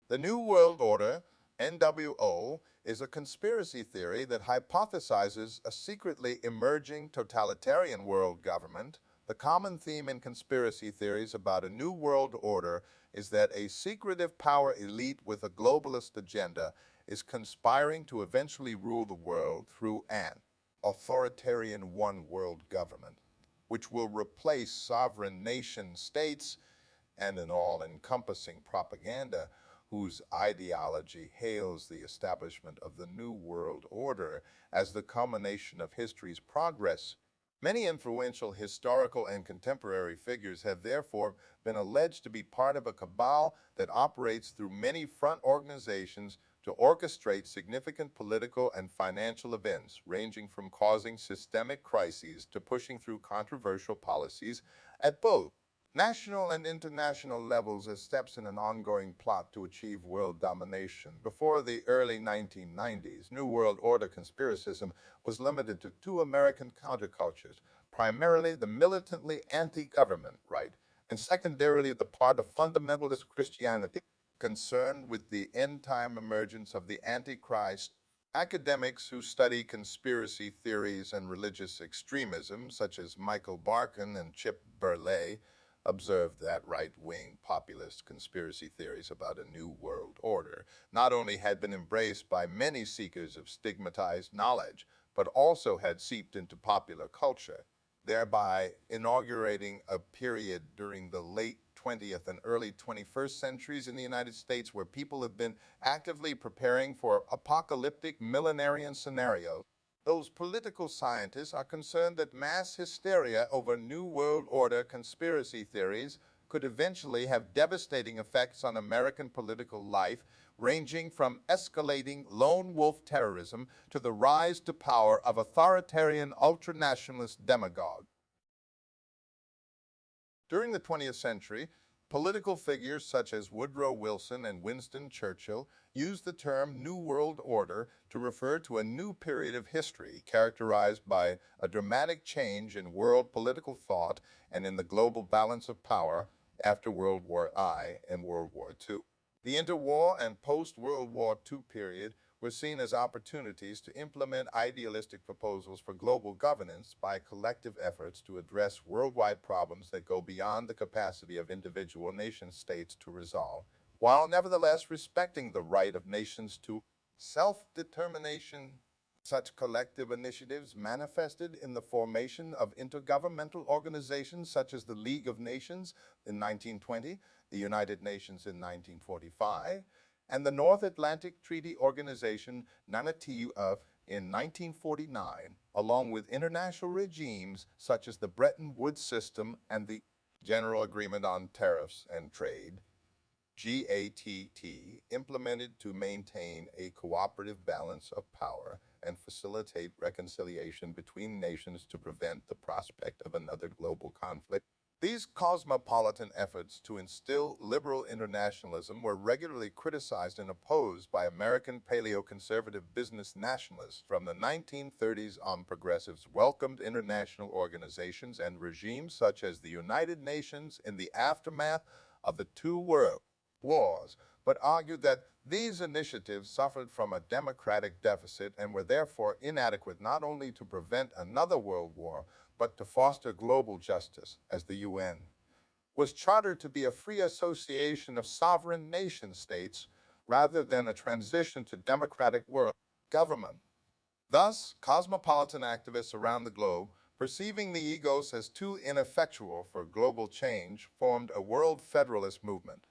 The New World Order, NWO, is a conspiracy theory that hypothesizes a secretly emerging totalitarian world government. The common theme in conspiracy theories about a new world order is that a secretive power elite with a globalist agenda is conspiring to eventually rule the world through an authoritarian one world government, which will replace sovereign nation states and an all-encompassing propaganda whose ideology hails the establishment of the New World Order as the culmination of history's progress. Many influential historical and contemporary figures have therefore been alleged to be part of a cabal that operates through many front organizations to orchestrate significant political and financial events, ranging from causing systemic crises to pushing through controversial policies at both national and international levels as steps in an ongoing plot to achieve world domination. Before the early 1990s, New World Order conspiracism was limited to two American countercultures, primarily the militantly anti-government right, and secondarily the part of fundamentalist Christianity concerned with the end-time emergence of the Antichrist. Academics who study conspiracy theories and religious extremism, such as Michael Barkin and Chip Burleigh, observed that right-wing populist conspiracy theories about a new world order not only had been embraced by many seekers of stigmatized knowledge, but also had seeped into popular culture, thereby inaugurating a period during the late 20th and early 21st centuries in the United States where people have been actively preparing for apocalyptic millenarian scenarios. Those political scientists are concerned that mass hysteria over New World Order conspiracy theories could eventually have devastating effects on American political life, ranging from escalating lone wolf terrorism to the rise to power of authoritarian ultranationalist demagogues. During the 20th century, political figures such as Woodrow Wilson and Winston Churchill used the term New World Order to refer to a new period of history characterized by a dramatic change in world political thought and in the global balance of power after World War I and World War II. The interwar and post-World War II period were seen as opportunities to implement idealistic proposals for global governance by collective efforts to address worldwide problems that go beyond the capacity of individual nation-states to resolve, while nevertheless respecting the right of nations to self-determination. Such collective initiatives manifested in the formation of intergovernmental organizations such as the League of Nations in 1920, the United Nations in 1945, and the North Atlantic Treaty Organization, NATIU, in 1949, along with international regimes such as the Bretton Woods system and the General Agreement on Tariffs and Trade, GATT, implemented to maintain a cooperative balance of power and facilitate reconciliation between nations to prevent the prospect of another global conflict. These cosmopolitan efforts to instill liberal internationalism were regularly criticized and opposed by American paleoconservative business nationalists. From the 1930s on, progressives welcomed international organizations and regimes such as the United Nations in the aftermath of the two world wars, but argued that these initiatives suffered from a democratic deficit and were therefore inadequate not only to prevent another world war, but to foster global justice, as the UN was chartered to be a free association of sovereign nation-states rather than a transition to democratic world government. Thus, cosmopolitan activists around the globe, perceiving the egos as too ineffectual for global change, formed a world federalist movement.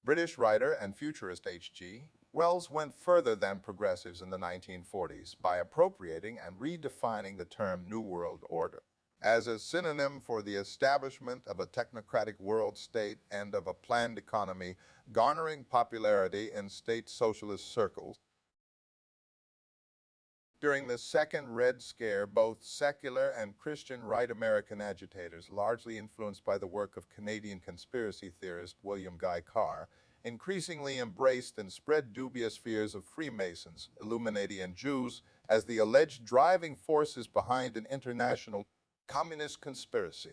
British writer and futurist H.G. Wells went further than progressives in the 1940s by appropriating and redefining the term New World Order as a synonym for the establishment of a technocratic world state and of a planned economy, garnering popularity in state socialist circles. During the Second Red Scare, both secular and Christian right American agitators, largely influenced by the work of Canadian conspiracy theorist William Guy Carr, increasingly embraced and spread dubious fears of Freemasons, Illuminati, and Jews as the alleged driving forces behind an international communist conspiracy.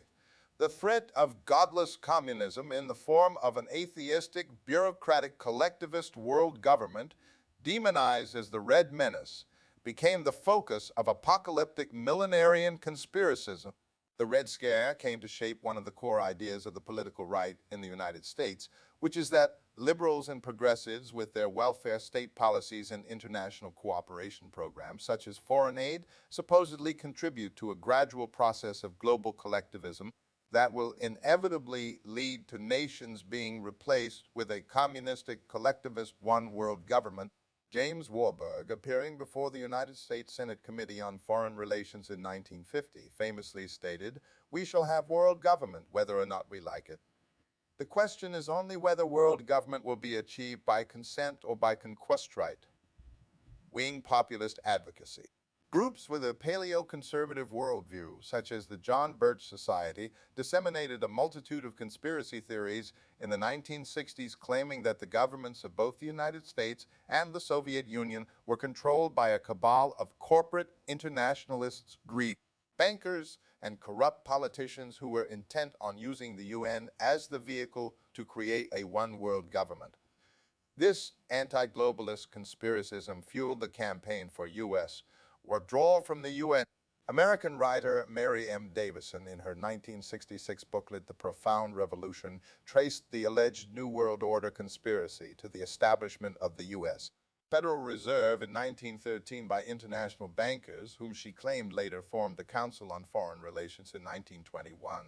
The threat of godless communism in the form of an atheistic, bureaucratic, collectivist world government, demonized as the Red Menace, became the focus of apocalyptic millenarian conspiracism. The Red Scare came to shape one of the core ideas of the political right in the United States, which is that liberals and progressives, with their welfare state policies and international cooperation programs, such as foreign aid, supposedly contribute to a gradual process of global collectivism that will inevitably lead to nations being replaced with a communistic, collectivist, one-world government. James Warburg, appearing before the United States Senate Committee on Foreign Relations in 1950, famously stated, "We shall have world government, whether or not we like it. The question is only whether world government will be achieved by consent or by conquest right." Wing populist advocacy. Groups with a paleo-conservative worldview, such as the John Birch Society, disseminated a multitude of conspiracy theories in the 1960s claiming that the governments of both the United States and the Soviet Union were controlled by a cabal of corporate internationalists, greed, bankers, and corrupt politicians who were intent on using the UN as the vehicle to create a one-world government. This anti-globalist conspiracism fueled the campaign for U.S. withdrawal from the UN. American writer Mary M. Davison, in her 1966 booklet, The Profound Revolution, traced the alleged New World Order conspiracy to the establishment of the U.S. Federal Reserve in 1913 by international bankers, whom she claimed later formed the Council on Foreign Relations in 1921,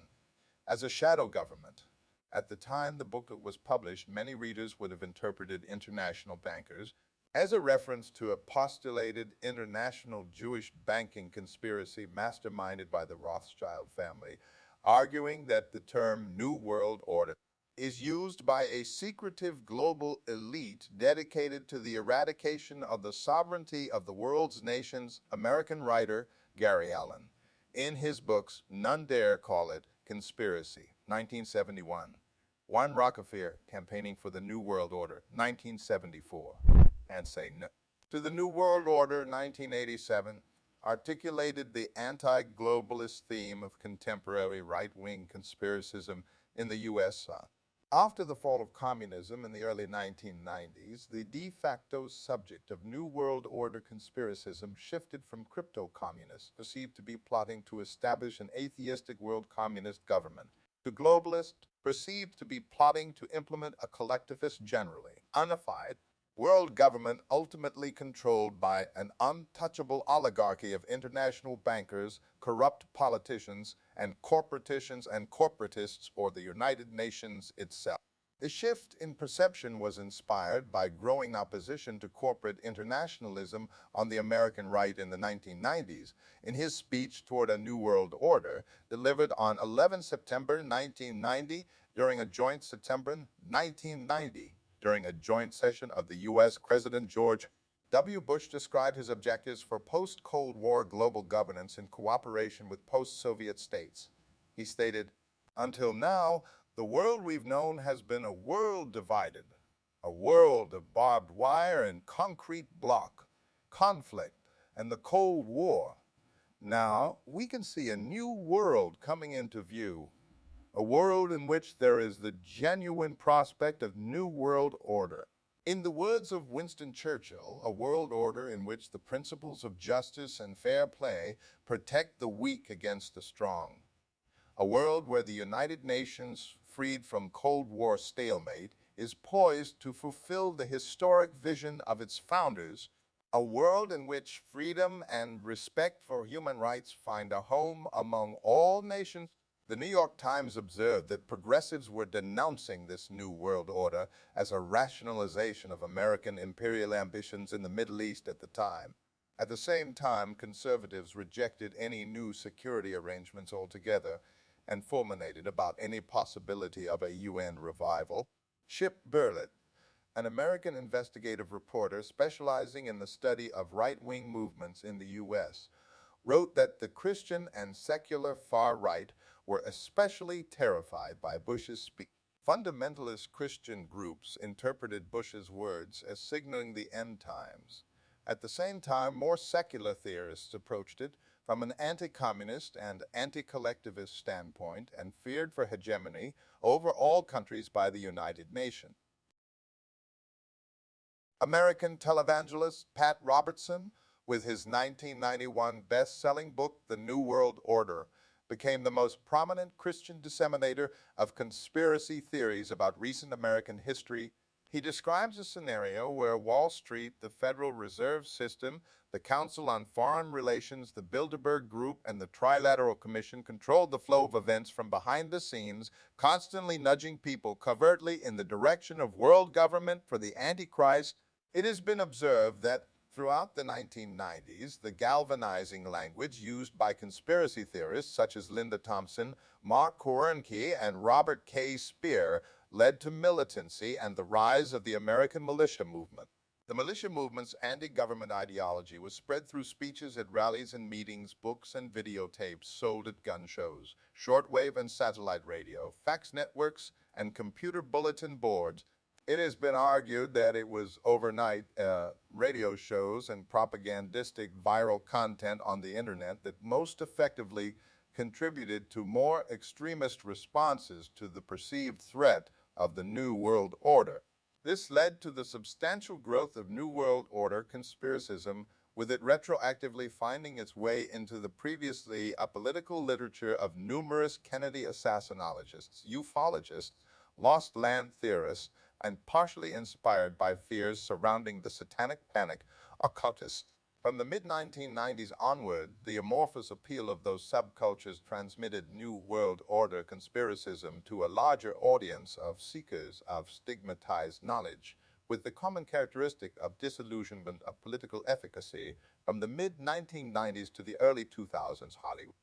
as a shadow government. At the time the booklet was published, many readers would have interpreted international bankers as a reference to a postulated international Jewish banking conspiracy masterminded by the Rothschild family, arguing that the term New World Order is used by a secretive global elite dedicated to the eradication of the sovereignty of the world's nations. American writer Gary Allen, in his books None Dare Call It Conspiracy, 1971, Warren Rockefeller Campaigning for the New World Order, 1974, and Say No to the New World Order, 1987, articulated the anti-globalist theme of contemporary right-wing conspiracism in the U.S. After the fall of communism in the early 1990s, the de facto subject of New World Order conspiracism shifted from crypto-communists, perceived to be plotting to establish an atheistic world communist government, to globalists, perceived to be plotting to implement a collectivist, generally unified world government ultimately controlled by an untouchable oligarchy of international bankers, corrupt politicians, and corporatists, or the United Nations itself. The shift in perception was inspired by growing opposition to corporate internationalism on the American right in the 1990s. In his speech toward a New World Order, delivered on 11 September 1990 during a joint session of the U.S. President George W. Bush described his objectives for post-Cold War global governance in cooperation with post-Soviet states. He stated, "Until now, the world we've known has been a world divided, a world of barbed wire and concrete block, conflict, and the Cold War. Now, we can see a new world coming into view, a world in which there is the genuine prospect of New World Order. In the words of Winston Churchill, a world order in which the principles of justice and fair play protect the weak against the strong. A world where the United Nations, freed from Cold War stalemate, is poised to fulfill the historic vision of its founders, a world in which freedom and respect for human rights find a home among all nations." The New York Times observed that progressives were denouncing this New World Order as a rationalization of American imperial ambitions in the Middle East at the time. At the same time, conservatives rejected any new security arrangements altogether and fulminated about any possibility of a UN revival. Chip Burlett, an American investigative reporter specializing in the study of right-wing movements in the U.S., wrote that the Christian and secular far right were especially terrified by Bush's speech. Fundamentalist Christian groups interpreted Bush's words as signaling the end times. At the same time, more secular theorists approached it from an anti-communist and anti-collectivist standpoint and feared for hegemony over all countries by the United Nations. American televangelist Pat Robertson, with his 1991 best-selling book, The New World Order, became the most prominent Christian disseminator of conspiracy theories about recent American history. He describes a scenario where Wall Street, the Federal Reserve System, the Council on Foreign Relations, the Bilderberg Group, and the Trilateral Commission controlled the flow of events from behind the scenes, constantly nudging people covertly in the direction of world government for the Antichrist. It has been observed that throughout the 1990s, the galvanizing language used by conspiracy theorists such as Linda Thompson, Mark Koernke, and Robert K. Speer led to militancy and the rise of the American militia movement. The militia movement's anti-government ideology was spread through speeches at rallies and meetings, books and videotapes sold at gun shows, shortwave and satellite radio, fax networks, and computer bulletin boards. It has been argued that it was overnight radio shows and propagandistic viral content on the internet that most effectively contributed to more extremist responses to the perceived threat of the New World Order. This led to the substantial growth of New World Order conspiracism, with it retroactively finding its way into the previously apolitical literature of numerous Kennedy assassinologists, ufologists, lost land theorists, and partially inspired by fears surrounding the satanic panic, occultists. From the mid-1990s onward, the amorphous appeal of those subcultures transmitted New World Order conspiracism to a larger audience of seekers of stigmatized knowledge, with the common characteristic of disillusionment of political efficacy. From the mid-1990s to the early 2000s, Hollywood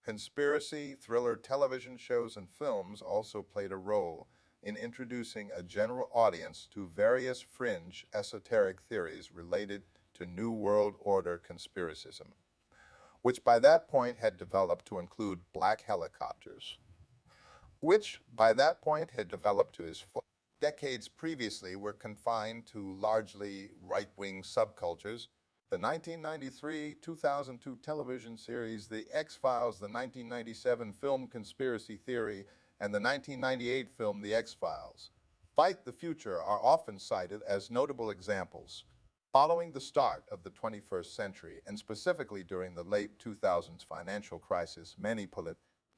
conspiracy, thriller television shows, and films also played a role in introducing a general audience to various fringe esoteric theories related to New World Order conspiracism, which by that point had developed to include black helicopters, decades previously were confined to largely right-wing subcultures. The 1993-2002 television series The X-Files, the 1997 film Conspiracy Theory, and the 1998 film The X-Files, Fight the Future are often cited as notable examples. Following the start of the 21st century, and specifically during the late 2000s financial crisis, many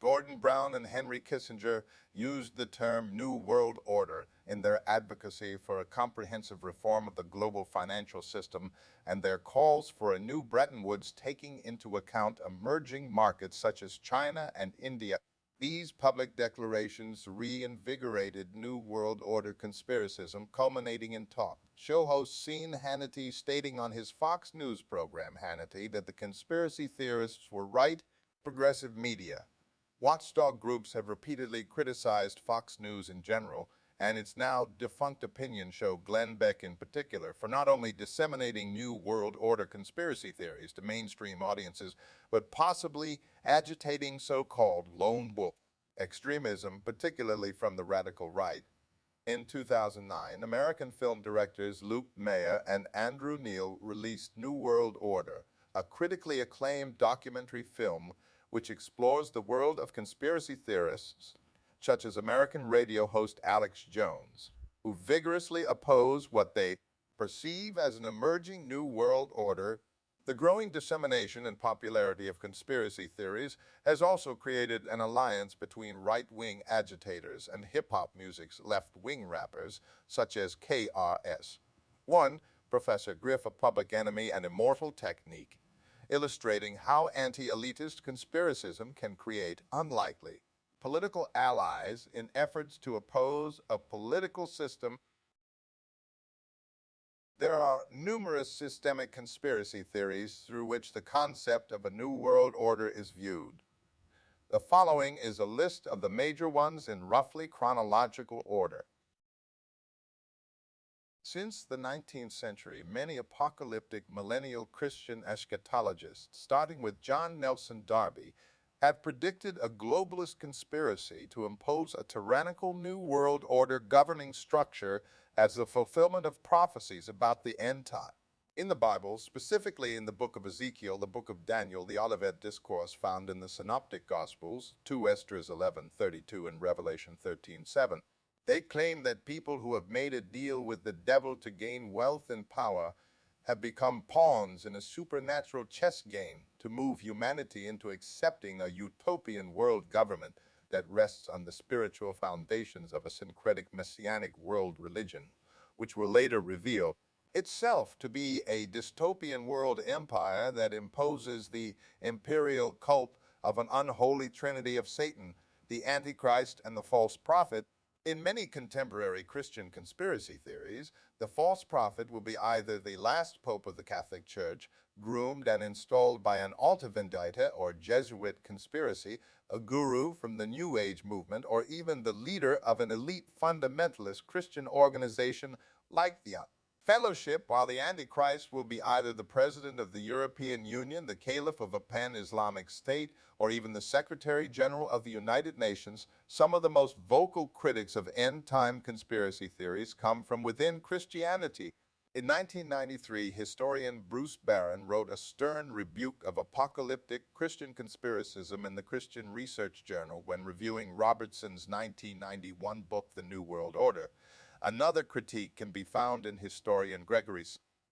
Gordon Brown and Henry Kissinger used the term New World Order in their advocacy for a comprehensive reform of the global financial system and their calls for a new Bretton Woods taking into account emerging markets such as China and India. These public declarations reinvigorated New World Order conspiracism, culminating in talk show host Sean Hannity stating on his Fox News program Hannity that the conspiracy theorists were right. Progressive media watchdog groups have repeatedly criticized Fox News in general, and its now defunct opinion show Glenn Beck in particular, for not only disseminating New World Order conspiracy theories to mainstream audiences, but possibly agitating so-called lone wolf extremism, particularly from the radical right. In 2009, American film directors Luke Meyer and Andrew Neil released New World Order, a critically acclaimed documentary film which explores the world of conspiracy theorists, such as American radio host Alex Jones, who vigorously oppose what they perceive as an emerging New World Order. The growing dissemination and popularity of conspiracy theories has also created an alliance between right-wing agitators and hip-hop music's left-wing rappers, such as KRS-One, Professor Griff, A Public Enemy, and Immortal Technique, illustrating how anti-elitist conspiracism can create unlikely political allies in efforts to oppose a political system. There are numerous systemic conspiracy theories through which the concept of a New World Order is viewed. The following is a list of the major ones in roughly chronological order. Since the 19th century, many apocalyptic millennial Christian eschatologists, starting with John Nelson Darby, have predicted a globalist conspiracy to impose a tyrannical New World Order governing structure as the fulfillment of prophecies about the end time. In the Bible, specifically in the book of Ezekiel, the book of Daniel, the Olivet Discourse found in the Synoptic Gospels, 2 Esdras 11:32 and Revelation 13:7, they claim that people who have made a deal with the devil to gain wealth and power have become pawns in a supernatural chess game to move humanity into accepting a utopian world government that rests on the spiritual foundations of a syncretic messianic world religion, which will later reveal itself to be a dystopian world empire that imposes the imperial cult of an unholy trinity of Satan, the Antichrist, and the false prophet. In many contemporary Christian conspiracy theories, the false prophet will be either the last pope of the Catholic Church, groomed and installed by an Alta Vendita or Jesuit conspiracy, a guru from the New Age movement, or even the leader of an elite fundamentalist Christian organization like the Fellowship, while the Antichrist will be either the President of the European Union, the Caliph of a pan-Islamic state, or even the Secretary General of the United Nations. Some of the most vocal critics of end-time conspiracy theories come from within Christianity. In 1993, historian Bruce Barron wrote a stern rebuke of apocalyptic Christian conspiracism in the Christian Research Journal when reviewing Robertson's 1991 book, The New World Order. Another critique can be found in historian Gregory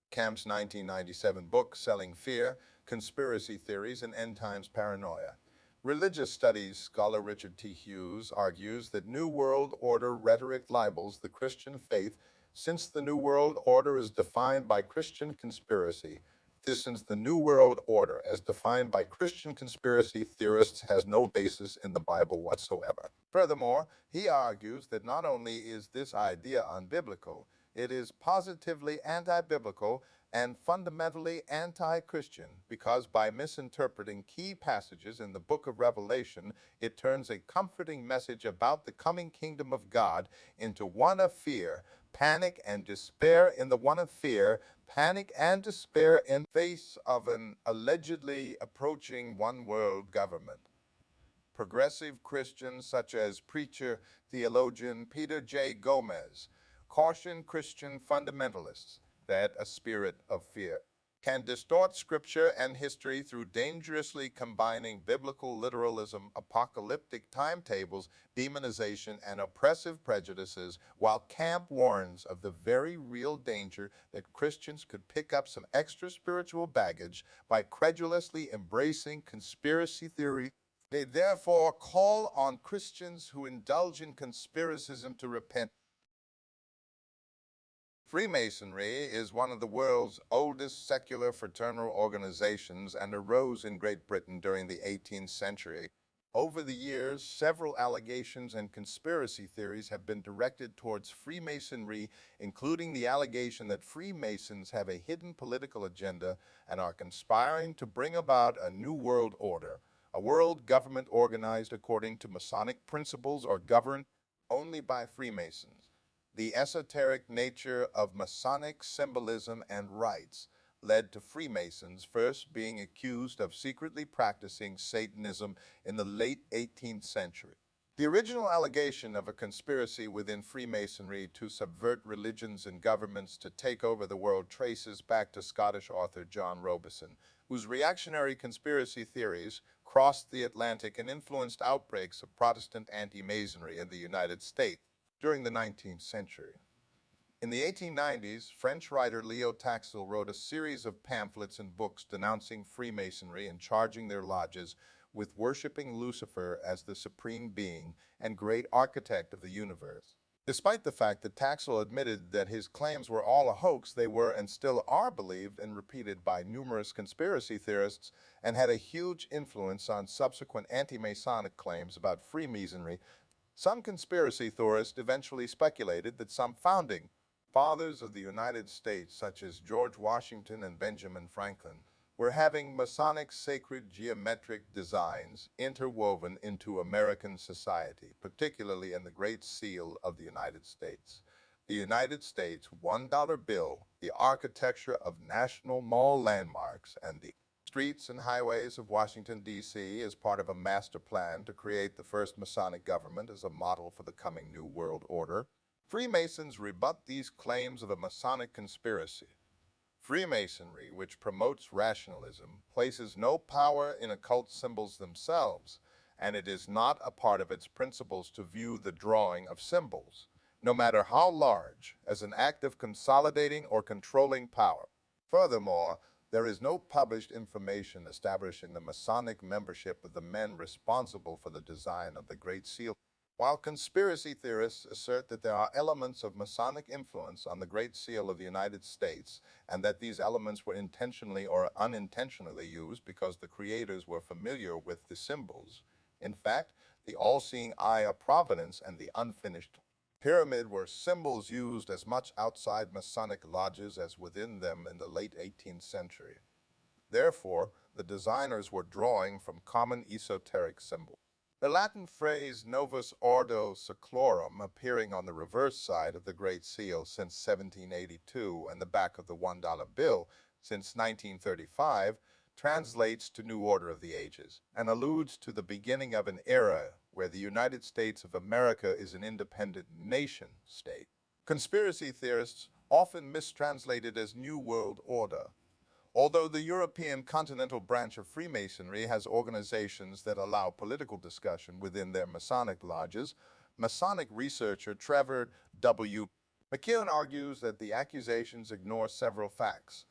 Camp's 1997 book, Selling Fear, Conspiracy Theories and End Times Paranoia. Religious studies scholar Richard T. Hughes argues that New World Order rhetoric libels the Christian faith since the New World Order is defined by Christian conspiracy. Since the New World Order, as defined by Christian conspiracy theorists, has no basis in the Bible whatsoever. Furthermore, he argues that not only is this idea unbiblical, it is positively anti-biblical and fundamentally anti-Christian, because by misinterpreting key passages in the book of Revelation, it turns a comforting message about the coming kingdom of God into one of fear, panic, and despair in the one of fear, panic and despair in face of an allegedly approaching one-world government. Progressive Christians such as preacher, theologian Peter J. Gomez caution Christian fundamentalists that a spirit of fear can distort scripture and history through dangerously combining biblical literalism, apocalyptic timetables, demonization, and oppressive prejudices, while Camp warns of the very real danger that Christians could pick up some extra spiritual baggage by credulously embracing conspiracy theory. They therefore call on Christians who indulge in conspiracism to repent. Freemasonry is one of the world's oldest secular fraternal organizations and arose in Great Britain during the 18th century. Over the years, several allegations and conspiracy theories have been directed towards Freemasonry, including the allegation that Freemasons have a hidden political agenda and are conspiring to bring about a new world order, a world government organized according to Masonic principles or governed only by Freemasons. The esoteric nature of Masonic symbolism and rites led to Freemasons first being accused of secretly practicing Satanism in the late 18th century. The original allegation of a conspiracy within Freemasonry to subvert religions and governments to take over the world traces back to Scottish author John Robison, whose reactionary conspiracy theories crossed the Atlantic and influenced outbreaks of Protestant anti-Masonry in the United States during the 19th century. In the 1890s, French writer Leo Taxil wrote a series of pamphlets and books denouncing Freemasonry and charging their lodges with worshiping Lucifer as the supreme being and great architect of the universe. Despite the fact that Taxil admitted that his claims were all a hoax, they were and still are believed and repeated by numerous conspiracy theorists and had a huge influence on subsequent anti-Masonic claims about Freemasonry. Some conspiracy theorists eventually speculated that some founding fathers of the United States, such as George Washington and Benjamin Franklin, were having Masonic sacred geometric designs interwoven into American society, particularly in the Great Seal of the United States. The United States $1 bill, the architecture of national mall landmarks, and the streets and highways of Washington, D.C. as part of a master plan to create the first Masonic government as a model for the coming New World Order. Freemasons rebut these claims of a Masonic conspiracy. Freemasonry, which promotes rationalism, places no power in occult symbols themselves, and it is not a part of its principles to view the drawing of symbols, no matter how large, as an act of consolidating or controlling power. Furthermore, there is no published information establishing the Masonic membership of the men responsible for the design of the Great Seal. While conspiracy theorists assert that there are elements of Masonic influence on the Great Seal of the United States, and that these elements were intentionally or unintentionally used because the creators were familiar with the symbols, in fact, the all-seeing eye of Providence and the unfinished pyramid were symbols used as much outside Masonic lodges as within them in the late 18th century. Therefore, the designers were drawing from common esoteric symbols. The Latin phrase Novus Ordo Seclorum, appearing on the reverse side of the Great Seal since 1782 and the back of the $1 bill since 1935, translates to New Order of the Ages and alludes to the beginning of an era where the United States of America is an independent nation-state. Conspiracy theorists often mistranslate it as New World Order. Although the European continental branch of Freemasonry has organizations that allow political discussion within their Masonic lodges, Masonic researcher Trevor W. McKeown argues that the accusations ignore several facts.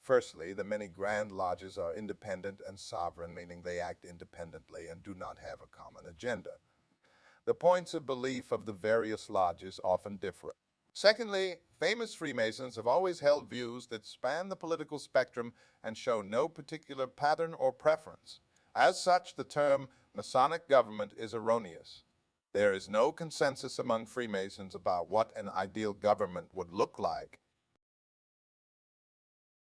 Firstly, the many grand lodges are independent and sovereign, meaning they act independently and do not have a common agenda. The points of belief of the various lodges often differ. Secondly, famous Freemasons have always held views that span the political spectrum and show no particular pattern or preference. As such, the term Masonic government is erroneous. There is no consensus among Freemasons about what an ideal government would look like.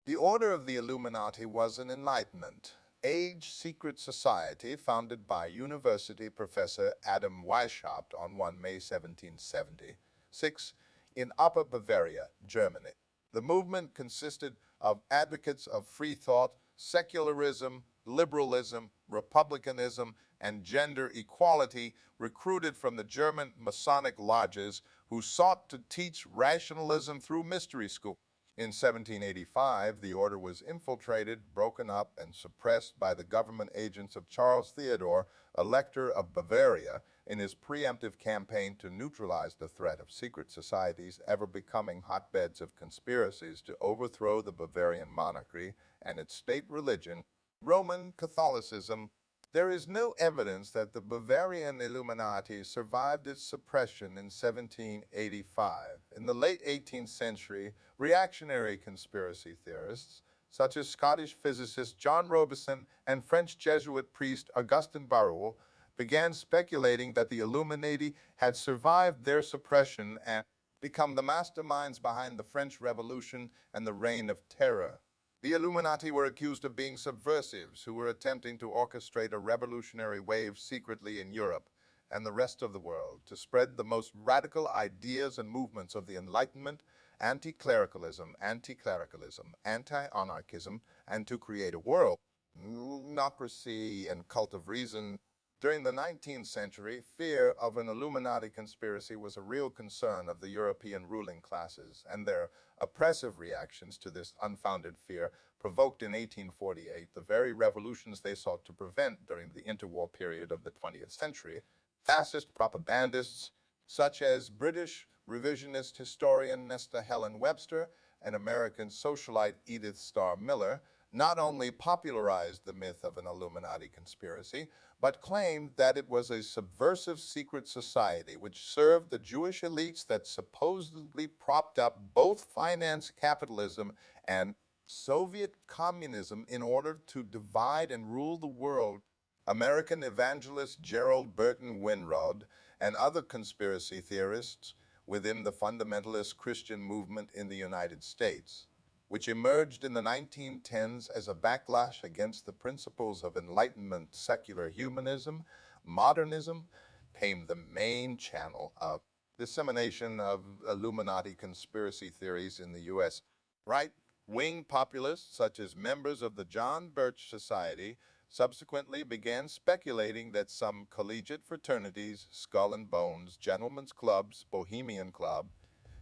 The Order of the Illuminati was an Enlightenment, age secret society founded by University professor Adam Weishaupt on 1 May 1776 in Upper Bavaria, Germany. The movement consisted of advocates of free thought, secularism, liberalism, republicanism, and gender equality recruited from the German Masonic lodges who sought to teach rationalism through mystery school. In 1785, the order was infiltrated, broken up, and suppressed by the government agents of Charles Theodore, Elector of Bavaria, in his preemptive campaign to neutralize the threat of secret societies ever becoming hotbeds of conspiracies to overthrow the Bavarian monarchy and its state religion, Roman Catholicism. There is no evidence that the Bavarian Illuminati survived its suppression in 1785. In the late 18th century, reactionary conspiracy theorists, such as Scottish physicist John Robison and French Jesuit priest Augustin Barruel, began speculating that the Illuminati had survived their suppression and become the masterminds behind the French Revolution and the Reign of Terror. The Illuminati were accused of being subversives who were attempting to orchestrate a revolutionary wave secretly in Europe and the rest of the world to spread the most radical ideas and movements of the Enlightenment, anti-clericalism, anti-anarchism, and to create a world, democracy, and cult of reason. During the 19th century, fear of an Illuminati conspiracy was a real concern of the European ruling classes, and their oppressive reactions to this unfounded fear provoked in 1848 the very revolutions they sought to prevent during the interwar period of the 20th century. Fascist propagandists, such as British revisionist historian Nesta Helen Webster and American socialite Edith Starr Miller, not only popularized the myth of an Illuminati conspiracy, but claimed that it was a subversive secret society which served the Jewish elites that supposedly propped up both finance capitalism and Soviet communism in order to divide and rule the world. American evangelist Gerald Burton Winrod and other conspiracy theorists within the fundamentalist Christian movement in the United States, which emerged in the 1910s as a backlash against the principles of Enlightenment secular humanism, modernism, became the main channel of dissemination of Illuminati conspiracy theories in the U.S. Right-wing populists, such as members of the John Birch Society, subsequently began speculating that some collegiate fraternities, Skull and Bones, Gentlemen's Clubs, Bohemian Club,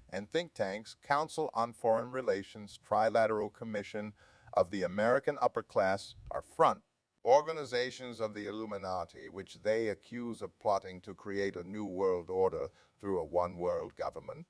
and think tanks, Council on Foreign Relations, Trilateral Commission of the American Upper Class are front organizations of the Illuminati, which they accuse of plotting to create a new world order through a one-world government.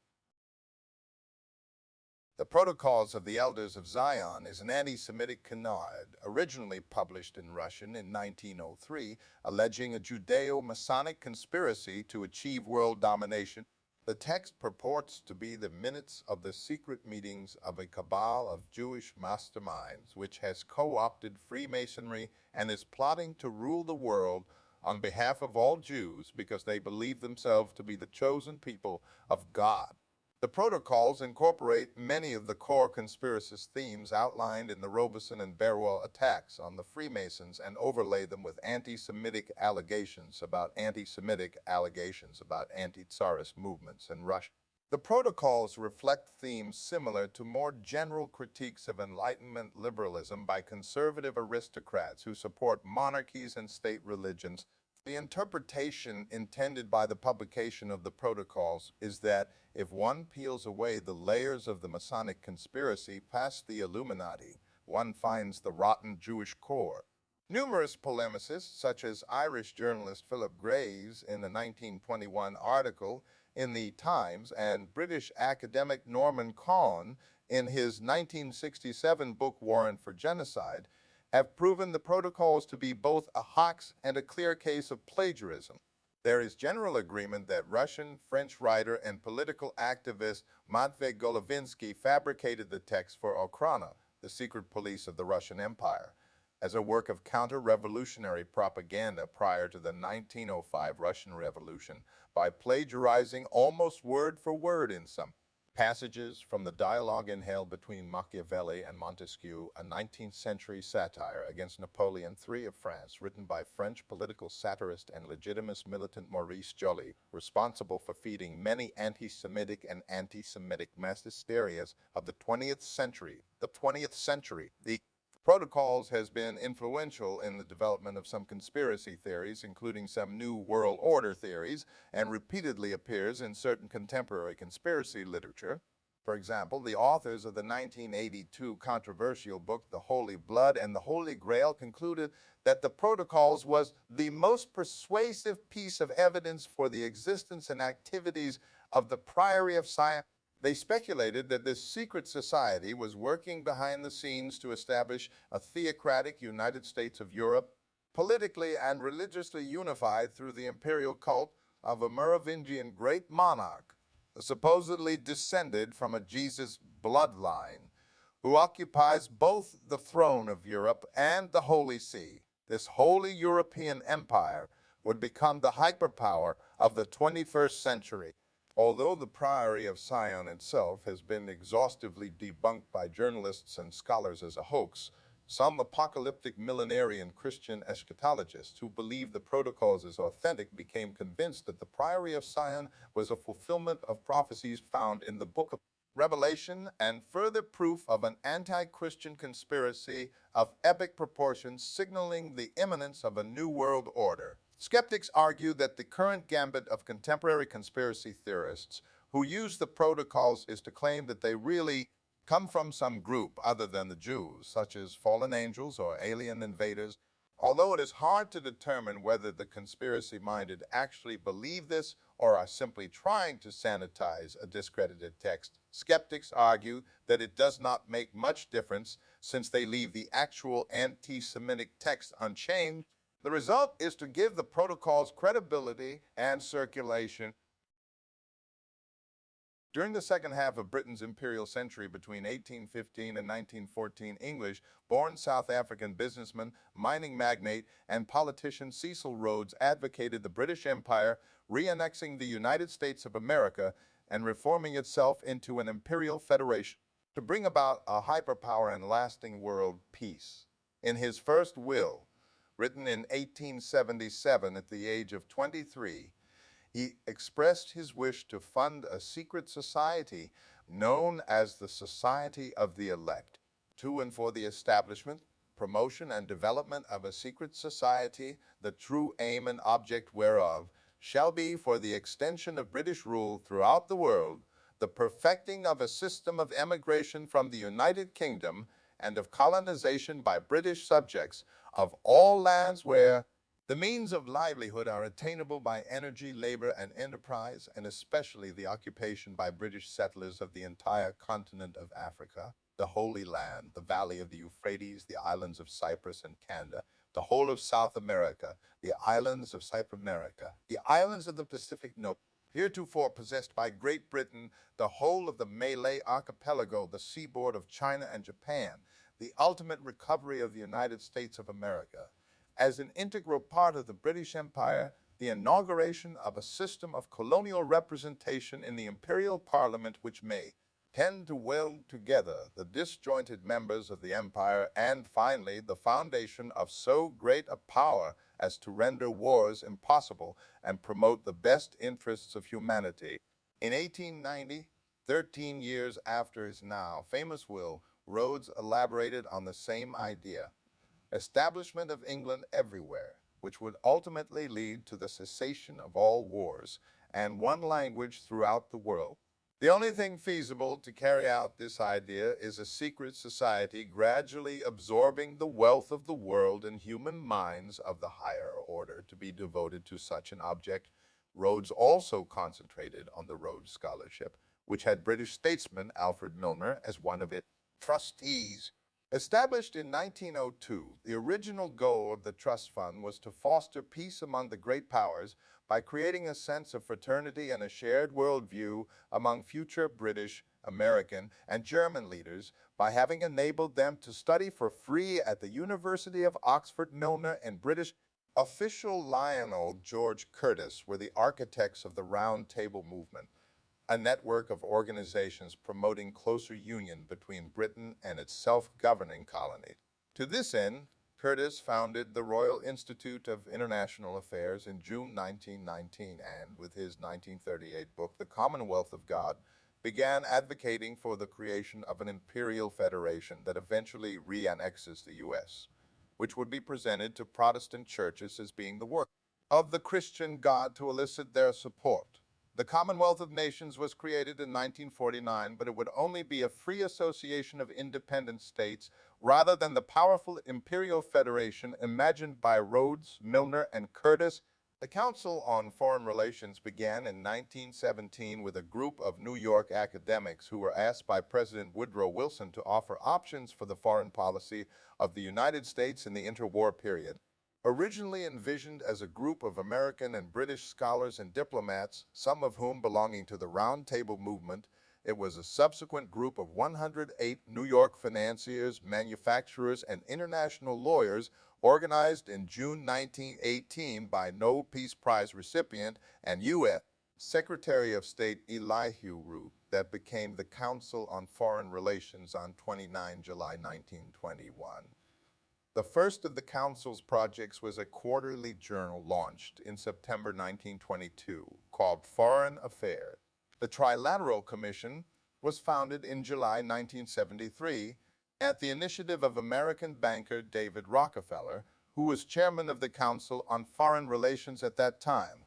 The Protocols of the Elders of Zion is an anti-Semitic canard, originally published in Russian in 1903, alleging a Judeo-Masonic conspiracy to achieve world domination. The text purports to be the minutes of the secret meetings of a cabal of Jewish masterminds, which has co-opted Freemasonry and is plotting to rule the world on behalf of all Jews because they believe themselves to be the chosen people of God. The protocols incorporate many of the core conspiracist themes outlined in the Robeson and Barwell attacks on the Freemasons and overlay them with anti-Semitic allegations about anti-Tsarist movements in Russia. The protocols reflect themes similar to more general critiques of Enlightenment liberalism by conservative aristocrats who support monarchies and state religions. The interpretation intended by the publication of the protocols is that if one peels away the layers of the Masonic conspiracy past the Illuminati, one finds the rotten Jewish core. Numerous polemicists, such as Irish journalist Philip Graves in a 1921 article in the Times and British academic Norman Cohn in his 1967 book Warrant for Genocide, have proven the protocols to be both a hoax and a clear case of plagiarism. There is general agreement that Russian-French writer and political activist Matvei Golovinsky fabricated the text for Okhrana, the secret police of the Russian Empire, as a work of counter-revolutionary propaganda prior to the 1905 Russian Revolution by plagiarizing almost word for word in some passages from the dialogue inhaled between Machiavelli and Montesquieu, a 19th century satire against Napoleon III of France, written by French political satirist and legitimist militant Maurice Joly, responsible for feeding many anti-Semitic and anti-Semitic mass hysterias of the 20th century. The Protocols has been influential in the development of some conspiracy theories, including some New World Order theories, and repeatedly appears in certain contemporary conspiracy literature. For example, the authors of the 1982 controversial book, The Holy Blood and the Holy Grail, concluded that the Protocols was the most persuasive piece of evidence for the existence and activities of the Priory of Sion. They speculated that this secret society was working behind the scenes to establish a theocratic United States of Europe, politically and religiously unified through the imperial cult of a Merovingian great monarch, supposedly descended from a Jesus bloodline, who occupies both the throne of Europe and the Holy See. This Holy European Empire would become the hyperpower of the 21st century. Although the Priory of Sion itself has been exhaustively debunked by journalists and scholars as a hoax, some apocalyptic millenarian Christian eschatologists who believe the protocols as authentic became convinced that the Priory of Sion was a fulfillment of prophecies found in the Book of Revelation and further proof of an anti-Christian conspiracy of epic proportions signaling the imminence of a new world order. Skeptics argue that the current gambit of contemporary conspiracy theorists who use the protocols is to claim that they really come from some group other than the Jews, such as fallen angels or alien invaders. Although it is hard to determine whether the conspiracy-minded actually believe this or are simply trying to sanitize a discredited text, skeptics argue that it does not make much difference since they leave the actual anti-Semitic text unchanged. The result is to give the protocols credibility and circulation. During the second half of Britain's imperial century between 1815 and 1914, English-born South African businessman, mining magnate, and politician Cecil Rhodes advocated the British Empire re-annexing the United States of America and reforming itself into an imperial federation to bring about a hyperpower and lasting world peace. In his first will, written in 1877 at the age of 23, he expressed his wish to fund a secret society known as the Society of the Elect, to and for the establishment, promotion, and development of a secret society, the true aim and object whereof shall be for the extension of British rule throughout the world, the perfecting of a system of emigration from the United Kingdom and of colonization by British subjects of all lands where the means of livelihood are attainable by energy, labor, and enterprise, and especially the occupation by British settlers of the entire continent of Africa, the Holy Land, the valley of the Euphrates, the islands of Cyprus and Canada, the whole of South America, the islands of Cyprus America, the islands of the Pacific North, heretofore possessed by Great Britain, the whole of the Malay archipelago, the seaboard of China and Japan, the ultimate recovery of the United States of America. As an integral part of the British Empire, the inauguration of a system of colonial representation in the imperial parliament which may tend to weld together the disjointed members of the empire, and finally the foundation of so great a power as to render wars impossible and promote the best interests of humanity. In 1890, 13 years after his now famous will, Rhodes elaborated on the same idea: establishment of England everywhere, which would ultimately lead to the cessation of all wars and one language throughout the world. The only thing feasible to carry out this idea is a secret society gradually absorbing the wealth of the world and human minds of the higher order to be devoted to such an object. Rhodes also concentrated on the Rhodes Scholarship, which had British statesman Alfred Milner as one of its trustees. Established in 1902, the original goal of the trust fund was to foster peace among the great powers by creating a sense of fraternity and a shared worldview among future British, American, and German leaders by having enabled them to study for free at the University of Oxford. Milner and British official Lionel George Curtis were the architects of the Round Table movement, a network of organizations promoting closer union between Britain and its self-governing colonies. To this end, Curtis founded the Royal Institute of International Affairs in June 1919 and, with his 1938 book, The Commonwealth of God, began advocating for the creation of an imperial federation that eventually re-annexes the U.S., which would be presented to Protestant churches as being the work of the Christian God to elicit their support. The Commonwealth of Nations was created in 1949, but it would only be a free association of independent states rather than the powerful imperial federation imagined by Rhodes, Milner, and Curtis. The Council on Foreign Relations began in 1917 with a group of New York academics who were asked by President Woodrow Wilson to offer options for the foreign policy of the United States in the interwar period. Originally envisioned as a group of American and British scholars and diplomats, some of whom belonging to the Round Table movement, it was a subsequent group of 108 New York financiers, manufacturers, and international lawyers organized in June 1918 by Nobel Peace Prize recipient and U.S. Secretary of State Elihu Root that became the Council on Foreign Relations on 29 July 1921. The first of the Council's projects was a quarterly journal launched in September 1922 called Foreign Affairs. The Trilateral Commission was founded in July 1973 at the initiative of American banker David Rockefeller, who was chairman of the Council on Foreign Relations at that time.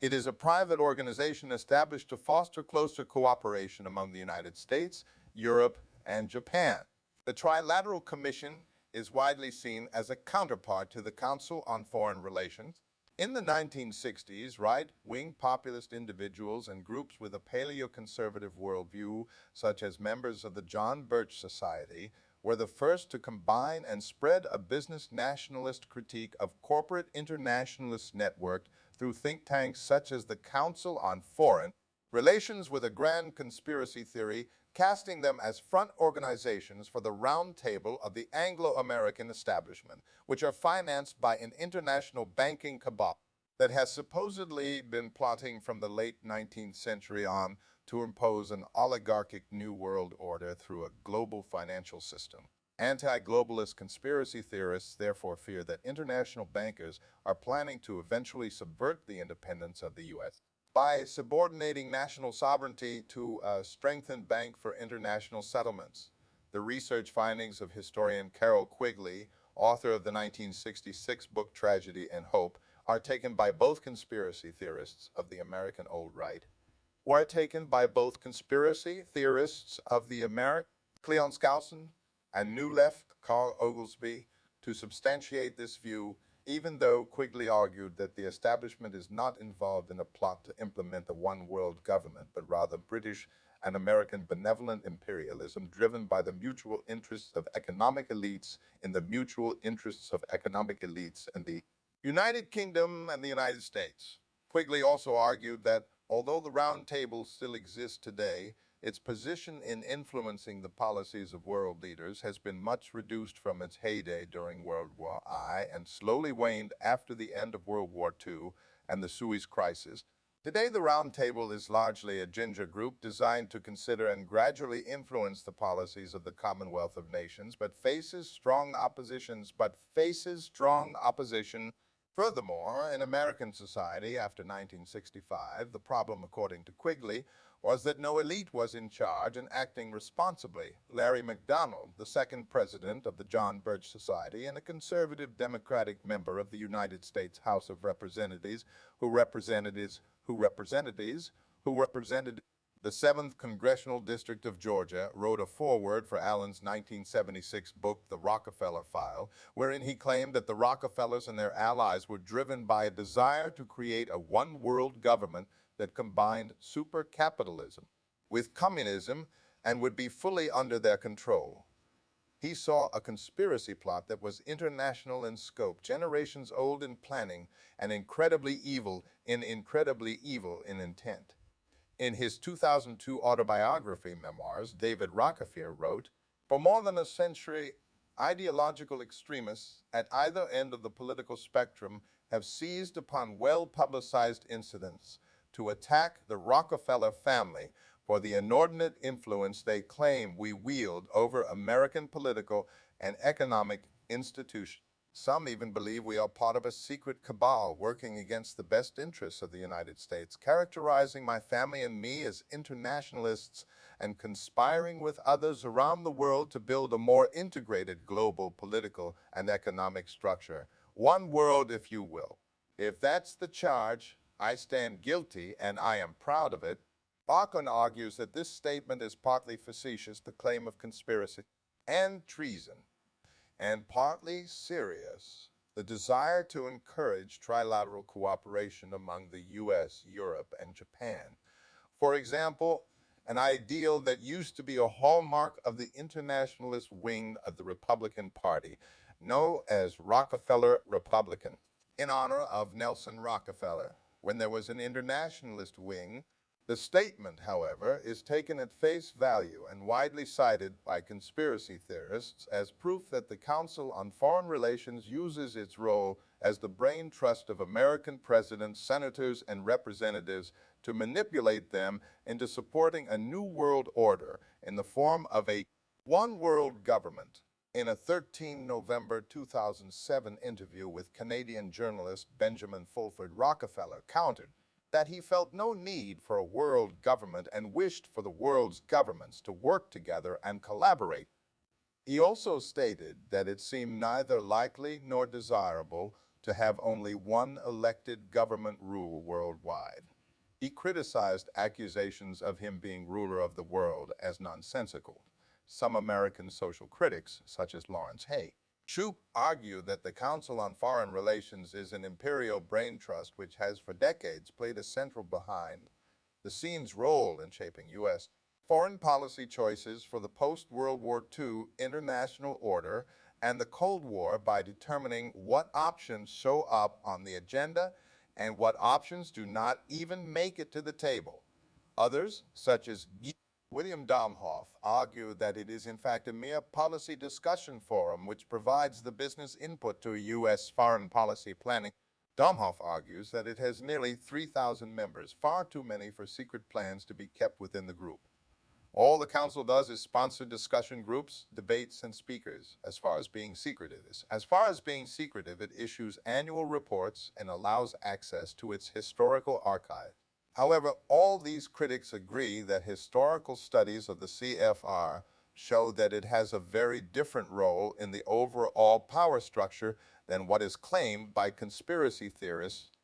It is a private organization established to foster closer cooperation among the United States, Europe, and Japan. The Trilateral Commission is widely seen as a counterpart to the Council on Foreign Relations. In the 1960s, right-wing populist individuals and groups with a paleoconservative worldview, such as members of the John Birch Society, were the first to combine and spread a business nationalist critique of corporate internationalist network through think tanks such as the Council on Foreign Relations with a grand conspiracy theory, casting them as front organizations for the Round Table of the Anglo-American establishment, which are financed by an international banking cabal that has supposedly been plotting from the late 19th century on to impose an oligarchic new world order through a global financial system. Anti-globalist conspiracy theorists therefore fear that international bankers are planning to eventually subvert the independence of the U.S. by subordinating national sovereignty to a strengthened bank for international settlements. The research findings of historian Carol Quigley, author of the 1966 book Tragedy and Hope, are taken by both conspiracy theorists of the American Old Right were taken by both conspiracy theorists of the American Cleon Skousen and New Left Carl Oglesby to substantiate this view, even though Quigley argued that the establishment is not involved in a plot to implement a one-world government, but rather British and American benevolent imperialism driven by the mutual interests of economic elites in the mutual interests of economic elites in the United Kingdom and the United States. Quigley also argued that although the Round Table still exists today, its position in influencing the policies of world leaders has been much reduced from its heyday during World War I and slowly waned after the end of World War II and the Suez Crisis. Today, the Round Table is largely a ginger group designed to consider and gradually influence the policies of the Commonwealth of Nations, but faces strong opposition. Furthermore, in American society after 1965, the problem, according to Quigley, was that no elite was in charge and acting responsibly. Larry McDonald, the second president of the John Birch Society and a conservative Democratic member of the United States House of Representatives, who represented the 7th Congressional District of Georgia, wrote a foreword for Allen's 1976 book, The Rockefeller File, wherein he claimed that the Rockefellers and their allies were driven by a desire to create a one-world government that combined super-capitalism with communism and would be fully under their control. He saw a conspiracy plot that was international in scope, generations old in planning, and incredibly evil in intent. In his 2002 autobiography memoirs, David Rockefeller wrote, "For more than a century, ideological extremists at either end of the political spectrum have seized upon well-publicized incidents to attack the Rockefeller family for the inordinate influence they claim we wield over American political and economic institutions. Some even believe we are part of a secret cabal working against the best interests of the United States, characterizing my family and me as internationalists and conspiring with others around the world to build a more integrated global political and economic structure. One world, if you will. If that's the charge, I stand guilty, and I am proud of it." Bachman argues that this statement is partly facetious, the claim of conspiracy and treason, and partly serious, the desire to encourage trilateral cooperation among the U.S., Europe, and Japan. For example, an ideal that used to be a hallmark of the internationalist wing of the Republican Party, known as Rockefeller Republican, in honor of Nelson Rockefeller. When there was an internationalist wing, the statement, however, is taken at face value and widely cited by conspiracy theorists as proof that the Council on Foreign Relations uses its role as the brain trust of American presidents, senators, and representatives to manipulate them into supporting a new world order in the form of a one-world government. In a 13 November 2007 interview with Canadian journalist Benjamin Fulford, Rockefeller countered that he felt no need for a world government and wished for the world's governments to work together and collaborate. He also stated that it seemed neither likely nor desirable to have only one elected government rule worldwide. He criticized accusations of him being ruler of the world as nonsensical. Some American social critics, such as Lawrence Hay, Shoup argue that the Council on Foreign Relations is an imperial brain trust which has for decades played a central behind-the-scenes role in shaping U.S. foreign policy choices for the post-World War II international order and the Cold War by determining what options show up on the agenda and what options do not even make it to the table. Others, such as William Domhoff, argue that it is in fact a mere policy discussion forum which provides the business input to U.S. foreign policy planning. Domhoff argues that it has nearly 3,000 members, far too many for secret plans to be kept within the group. All the Council does is sponsor discussion groups, debates, and speakers. As far as being secretive, it issues annual reports and allows access to its historical archive. However, all these critics agree that historical studies of the CFR show that it has a very different role in the overall power structure than what is claimed by conspiracy theorists.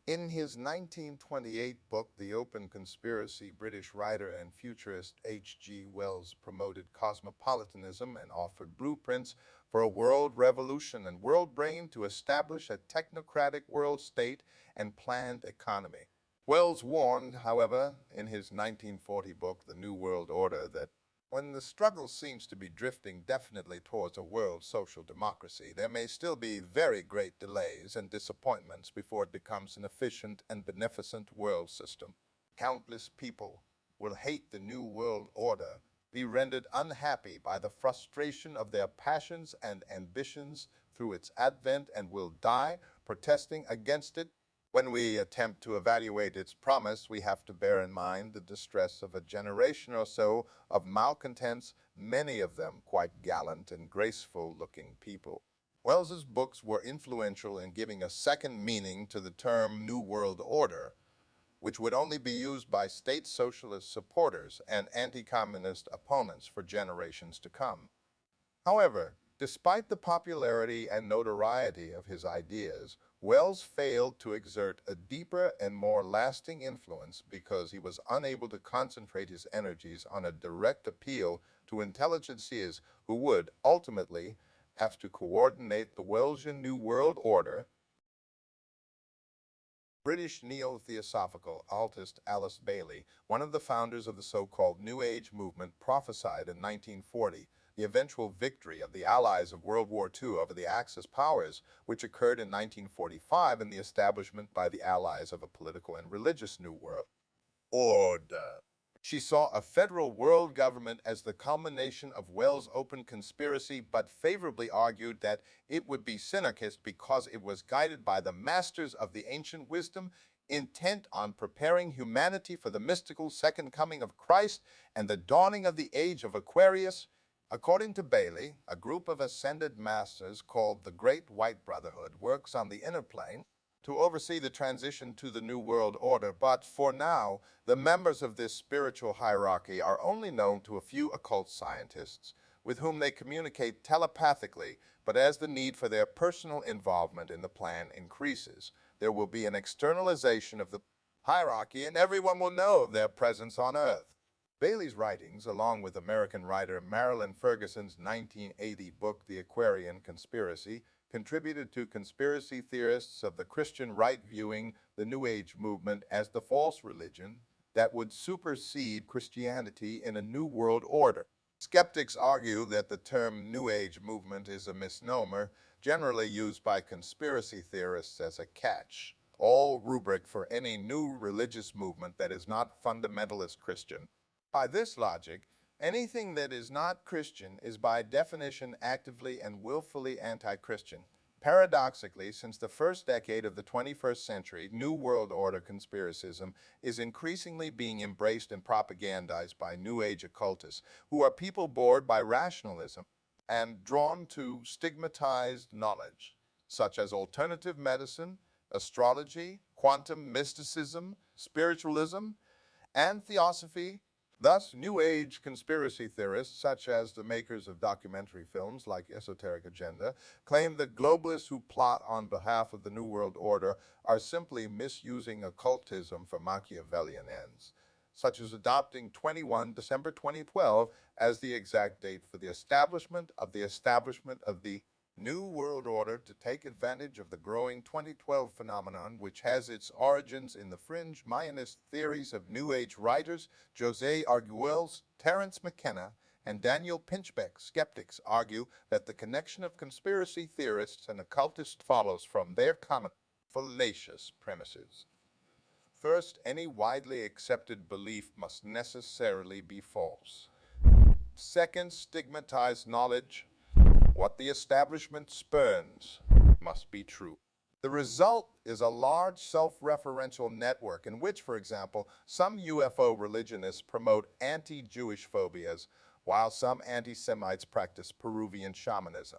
In his 1928 book, The Open Conspiracy, British writer and futurist H.G. Wells promoted cosmopolitanism and offered blueprints for a world revolution and world brain to establish a technocratic world state and planned economy. Wells warned, however, in his 1940 book, The New World Order, that when the struggle seems to be drifting definitely towards a world social democracy, there may still be very great delays and disappointments before it becomes an efficient and beneficent world system. Countless people will hate the New World Order, be rendered unhappy by the frustration of their passions and ambitions through its advent, and will die protesting against it. When we attempt to evaluate its promise, we have to bear in mind the distress of a generation or so of malcontents, many of them quite gallant and graceful-looking people. Wells's books were influential in giving a second meaning to the term New World Order, which would only be used by state socialist supporters and anti-communist opponents for generations to come. However, despite the popularity and notoriety of his ideas, Wells failed to exert a deeper and more lasting influence because he was unable to concentrate his energies on a direct appeal to intelligentsias who would ultimately have to coordinate the Wellsian New World Order. British neo-theosophical occultist Alice Bailey, one of the founders of the so-called New Age movement, prophesied in 1940 the eventual victory of the Allies of World War II over the Axis powers, which occurred in 1945 in the establishment by the Allies of a political and religious New World Order. She saw a federal world government as the culmination of Wells' open conspiracy, but favorably argued that it would be synarchist because it was guided by the masters of the ancient wisdom, intent on preparing humanity for the mystical second coming of Christ and the dawning of the age of Aquarius. According to Bailey, a group of ascended masters called the Great White Brotherhood works on the inner plane to oversee the transition to the New World Order, but for now, the members of this spiritual hierarchy are only known to a few occult scientists, with whom they communicate telepathically, but as the need for their personal involvement in the plan increases, there will be an externalization of the hierarchy and everyone will know of their presence on Earth. Bailey's writings, along with American writer Marilyn Ferguson's 1980 book, The Aquarian Conspiracy, contributed to conspiracy theorists of the Christian right viewing the New Age movement as the false religion that would supersede Christianity in a new world order. Skeptics argue that the term New Age movement is a misnomer, generally used by conspiracy theorists as a catch-all rubric for any new religious movement that is not fundamentalist Christian. By this logic, anything that is not Christian is by definition actively and willfully anti-Christian. Paradoxically, since the first decade of the 21st century, New World Order conspiracism is increasingly being embraced and propagandized by New Age occultists, who are people bored by rationalism and drawn to stigmatized knowledge, such as alternative medicine, astrology, quantum mysticism, spiritualism, and theosophy. Thus, New Age conspiracy theorists, such as the makers of documentary films like Esoteric Agenda, claim that globalists who plot on behalf of the New World Order are simply misusing occultism for Machiavellian ends, such as adopting December 2012 as the exact date for the establishment of the New World Order to take advantage of the growing 2012 phenomenon, which has its origins in the fringe Mayanist theories of New Age writers José Arguelles, Terence McKenna, and Daniel Pinchbeck. Skeptics argue that the connection of conspiracy theorists and occultists follows from their common fallacious premises. First, any widely accepted belief must necessarily be false. Second, stigmatized knowledge. What the establishment spurns must be true. The result is a large self-referential network in which, for example, some UFO religionists promote anti-Jewish phobias, while some anti-Semites practice Peruvian shamanism.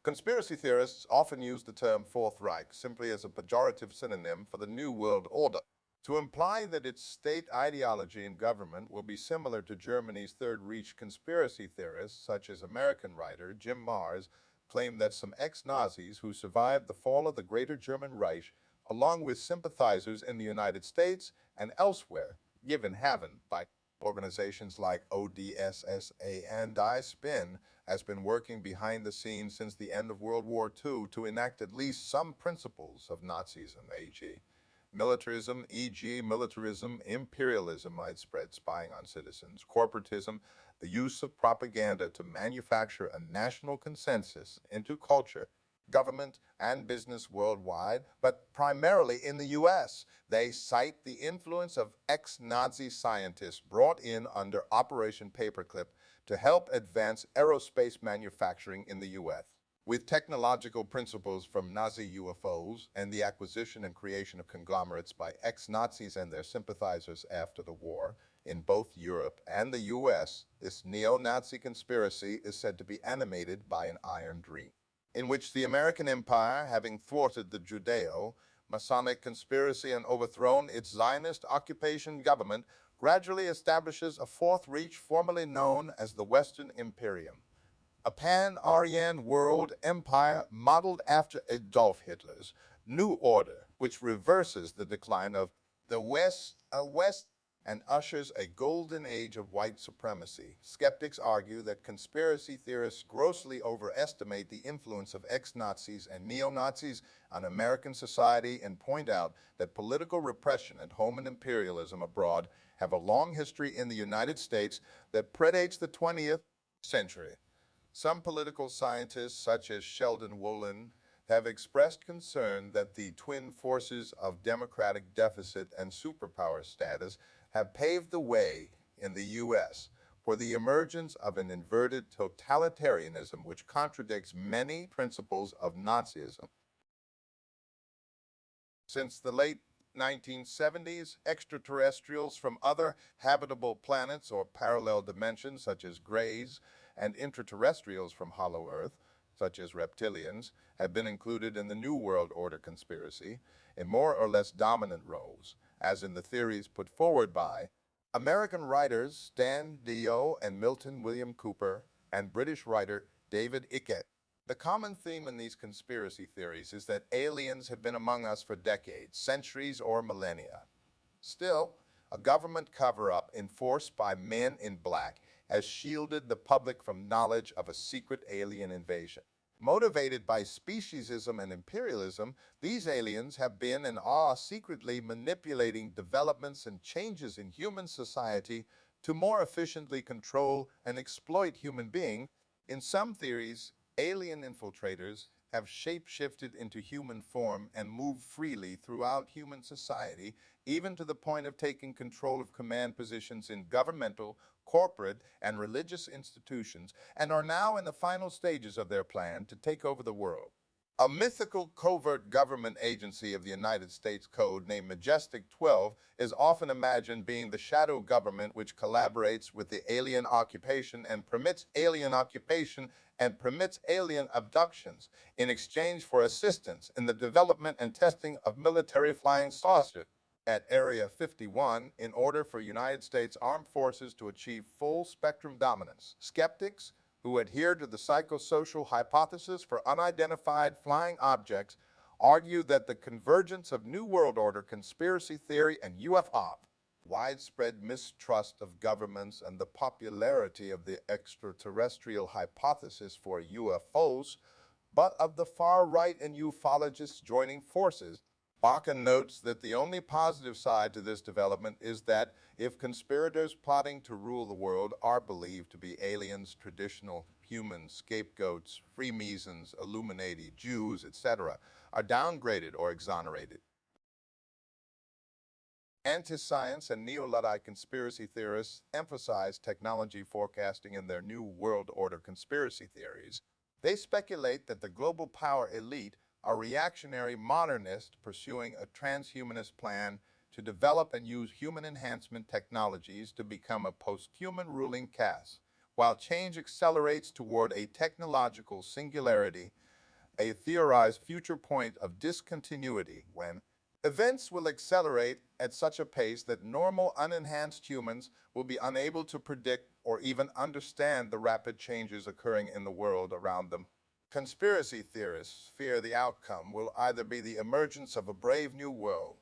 Conspiracy theorists often use the term Fourth Reich simply as a pejorative synonym for the New World Order, to imply that its state ideology and government will be similar to Germany's Third Reich. Conspiracy theorists, such as American writer Jim Marrs, claim that some ex-Nazis who survived the fall of the Greater German Reich, along with sympathizers in the United States and elsewhere, given heaven by organizations like ODSSA and Die Spin, has been working behind the scenes since the end of World War II to enact at least some principles of Nazism, e.g. militarism, e.g. militarism, imperialism, widespread spying on citizens, corporatism, the use of propaganda to manufacture a national consensus into culture, government, and business worldwide, but primarily in the U.S. They cite the influence of ex-Nazi scientists brought in under Operation Paperclip to help advance aerospace manufacturing in the U.S. With technological principles from Nazi UFOs and the acquisition and creation of conglomerates by ex-Nazis and their sympathizers after the war in both Europe and the U.S., this neo-Nazi conspiracy is said to be animated by an iron dream, in which the American empire, having thwarted the Judeo-Masonic conspiracy and overthrown its Zionist occupation government, gradually establishes a Fourth Reich formerly known as the Western Imperium, a pan-Aryan world empire modeled after Adolf Hitler's New Order, which reverses the decline of the West and ushers a golden age of white supremacy. Skeptics argue that conspiracy theorists grossly overestimate the influence of ex-Nazis and neo-Nazis on American society and point out that political repression at home and imperialism abroad have a long history in the United States that predates the 20th century. Some political scientists, such as Sheldon Wolin, have expressed concern that the twin forces of democratic deficit and superpower status have paved the way in the U.S. for the emergence of an inverted totalitarianism which contradicts many principles of Nazism. Since the late 1970s, extraterrestrials from other habitable planets or parallel dimensions, such as grays, and intraterrestrials from hollow Earth, such as reptilians, have been included in the New World Order conspiracy in more or less dominant roles, as in the theories put forward by American writers Stan Deyo and Milton William Cooper and British writer David Icke. The common theme in these conspiracy theories is that aliens have been among us for decades, centuries, or millennia. Still, a government cover-up enforced by men in black has shielded the public from knowledge of a secret alien invasion. Motivated by speciesism and imperialism, these aliens have been and are secretly manipulating developments and changes in human society to more efficiently control and exploit human beings. In some theories, alien infiltrators have shape-shifted into human form and move freely throughout human society, even to the point of taking control of command positions in governmental, corporate, and religious institutions, and are now in the final stages of their plan to take over the world. A mythical covert government agency of the United States Code named Majestic 12 is often imagined being the shadow government which collaborates with the alien occupation and permits alien abductions in exchange for assistance in the development and testing of military flying saucers at Area 51 in order for United States armed forces to achieve full spectrum dominance. Skeptics who adhere to the psychosocial hypothesis for unidentified flying objects argue that the convergence of New World Order conspiracy theory and UFO, widespread mistrust of governments, and the popularity of the extraterrestrial hypothesis for UFOs, but of the far right and ufologists joining forces. Baca notes that the only positive side to this development is that if conspirators plotting to rule the world are believed to be aliens, traditional humans, scapegoats, Freemasons, Illuminati, Jews, etc., are downgraded or exonerated. Anti-science and neo-Luddite conspiracy theorists emphasize technology forecasting in their New World Order conspiracy theories. They speculate that the global power elite are reactionary modernists pursuing a transhumanist plan to develop and use human enhancement technologies to become a post-human ruling caste. While change accelerates toward a technological singularity, a theorized future point of discontinuity when events will accelerate at such a pace that normal unenhanced humans will be unable to predict or even understand the rapid changes occurring in the world around them. Conspiracy theorists fear the outcome will either be the emergence of a brave new world,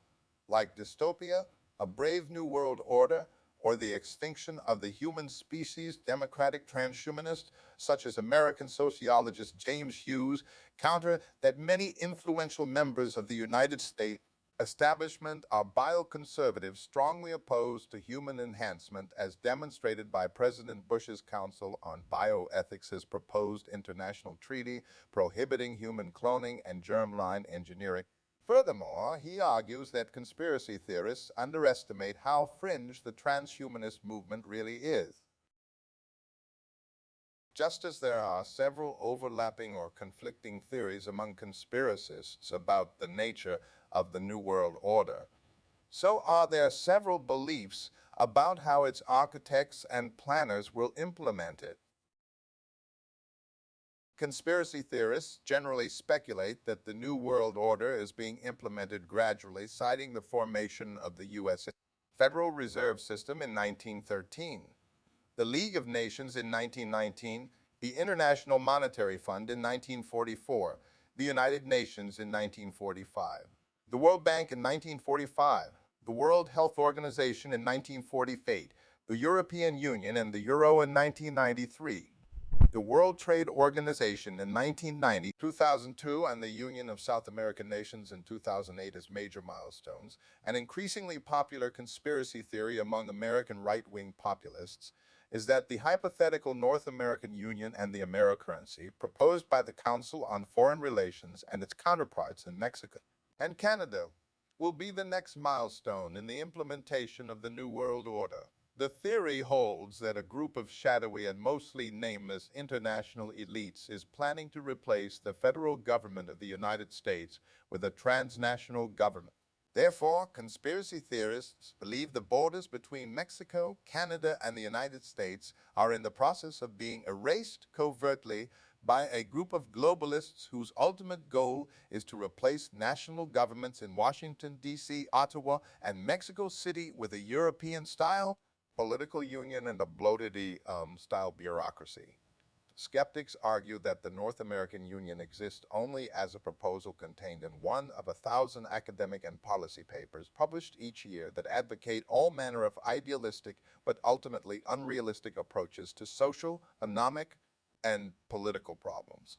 like dystopia, a brave new world order, or the extinction of the human species. Democratic transhumanists, such as American sociologist James Hughes, counter that many influential members of the United States establishment are bioconservatives strongly opposed to human enhancement, as demonstrated by President Bush's Council on Bioethics' proposed international treaty prohibiting human cloning and germline engineering. Furthermore, he argues that conspiracy theorists underestimate how fringe the transhumanist movement really is. Just as there are several overlapping or conflicting theories among conspiracists about the nature of the New World Order, so are there several beliefs about how its architects and planners will implement it. Conspiracy theorists generally speculate that the New World Order is being implemented gradually, citing the formation of the U.S. Federal Reserve System in 1913, the League of Nations in 1919, the International Monetary Fund in 1944, the United Nations in 1945, the World Bank in 1945, the World Health Organization in 1948, the European Union and the Euro in 1993, the World Trade Organization in 1990, 2002, and the Union of South American Nations in 2008 as major milestones. An increasingly popular conspiracy theory among American right-wing populists is that the hypothetical North American Union and the Americurrency, proposed by the Council on Foreign Relations and its counterparts in Mexico and Canada, will be the next milestone in the implementation of the New World Order. The theory holds that a group of shadowy and mostly nameless international elites is planning to replace the federal government of the United States with a transnational government. Therefore, conspiracy theorists believe the borders between Mexico, Canada, and the United States are in the process of being erased covertly by a group of globalists whose ultimate goal is to replace national governments in Washington, D.C., Ottawa, and Mexico City with a European-style political union and a bloated-style bureaucracy. Skeptics argue that the North American Union exists only as a proposal contained in one of 1,000 academic and policy papers published each year that advocate all manner of idealistic but ultimately unrealistic approaches to social, economic, and political problems.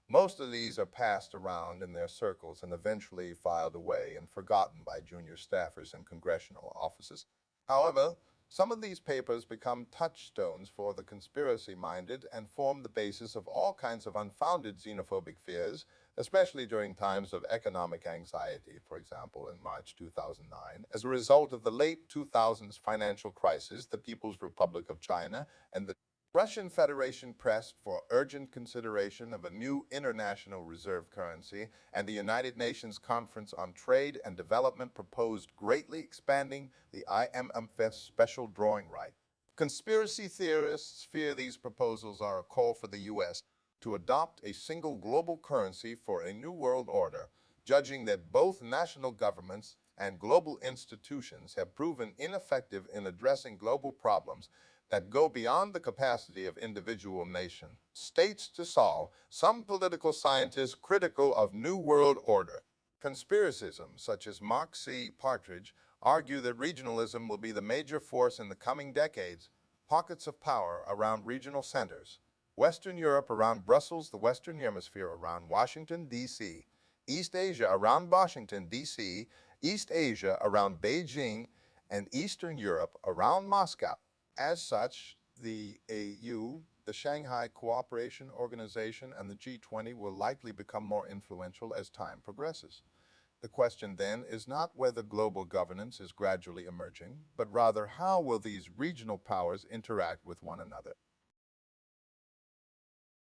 Most of these are passed around in their circles and eventually filed away and forgotten by junior staffers in congressional offices. However, some of these papers become touchstones for the conspiracy-minded and form the basis of all kinds of unfounded xenophobic fears, especially during times of economic anxiety, for example, in March 2009, as a result of the late 2000s financial crisis, the People's Republic of China, and the Russian Federation pressed for urgent consideration of a new international reserve currency, and the United Nations Conference on Trade and Development proposed greatly expanding the IMF's special drawing right. Conspiracy theorists fear these proposals are a call for the U.S. to adopt a single global currency for a new world order, judging that both national governments and global institutions have proven ineffective in addressing global problems that go beyond the capacity of individual nation states to solve. Some political scientists critical of New World Order conspiracism, such as Mark C. Partridge, argue that regionalism will be the major force in the coming decades. Pockets of power around regional centers. Western Europe around Brussels, the Western Hemisphere around Washington, D.C., East Asia around Washington, D.C., East Asia around Beijing, and Eastern Europe around Moscow. As such, the AU, the Shanghai Cooperation Organization, and the G20 will likely become more influential as time progresses. The question then is not whether global governance is gradually emerging, but rather how will these regional powers interact with one another.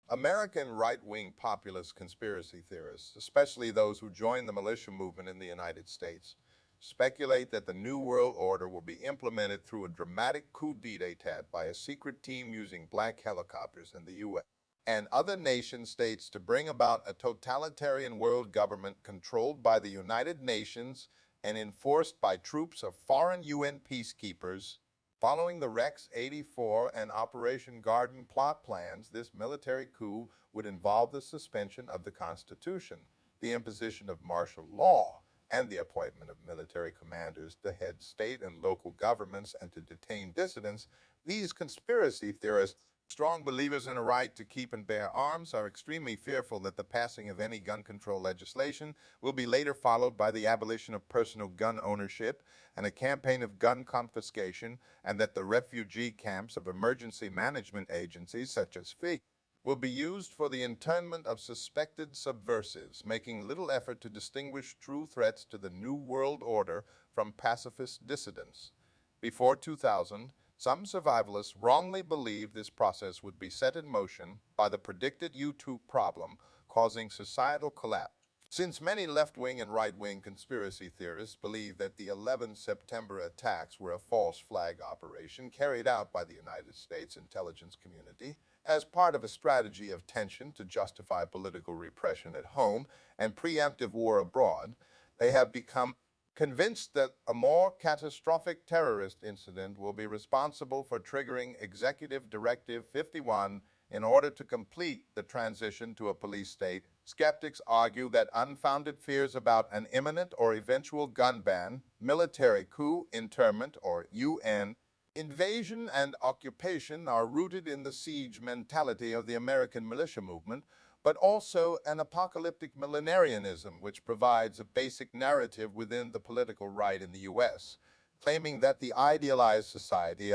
American right-wing populist conspiracy theorists, especially those who joined the militia movement in the United States, speculate that the New World Order will be implemented through a dramatic coup d'etat by a secret team using black helicopters in the U.S. and other nation-states to bring about a totalitarian world government controlled by the United Nations and enforced by troops of foreign UN peacekeepers Following the Rex 84 and Operation Garden plot plans, this military coup would involve the suspension of the Constitution, the imposition of martial law, and the appointment of military commanders to head state and local governments and to detain dissidents. These conspiracy theorists, strong believers in a right to keep and bear arms, are extremely fearful that the passing of any gun control legislation will be later followed by the abolition of personal gun ownership and a campaign of gun confiscation, and that the refugee camps of emergency management agencies such as FEI will be used for the internment of suspected subversives, making little effort to distinguish true threats to the New World Order from pacifist dissidents. Before 2000, some survivalists wrongly believed this process would be set in motion by the predicted U2 problem, causing societal collapse. Since many left-wing and right-wing conspiracy theorists believe that the 11 September attacks were a false flag operation carried out by the United States intelligence community as part of a strategy of tension to justify political repression at home and preemptive war abroad, they have become convinced that a more catastrophic terrorist incident will be responsible for triggering Executive Directive 51 in order to complete the transition to a police state. Skeptics argue that unfounded fears about an imminent or eventual gun ban, military coup, internment, or UN invasion and occupation are rooted in the siege mentality of the American militia movement, but also an apocalyptic millenarianism which provides a basic narrative within the political right in the U.S., claiming that the idealized society,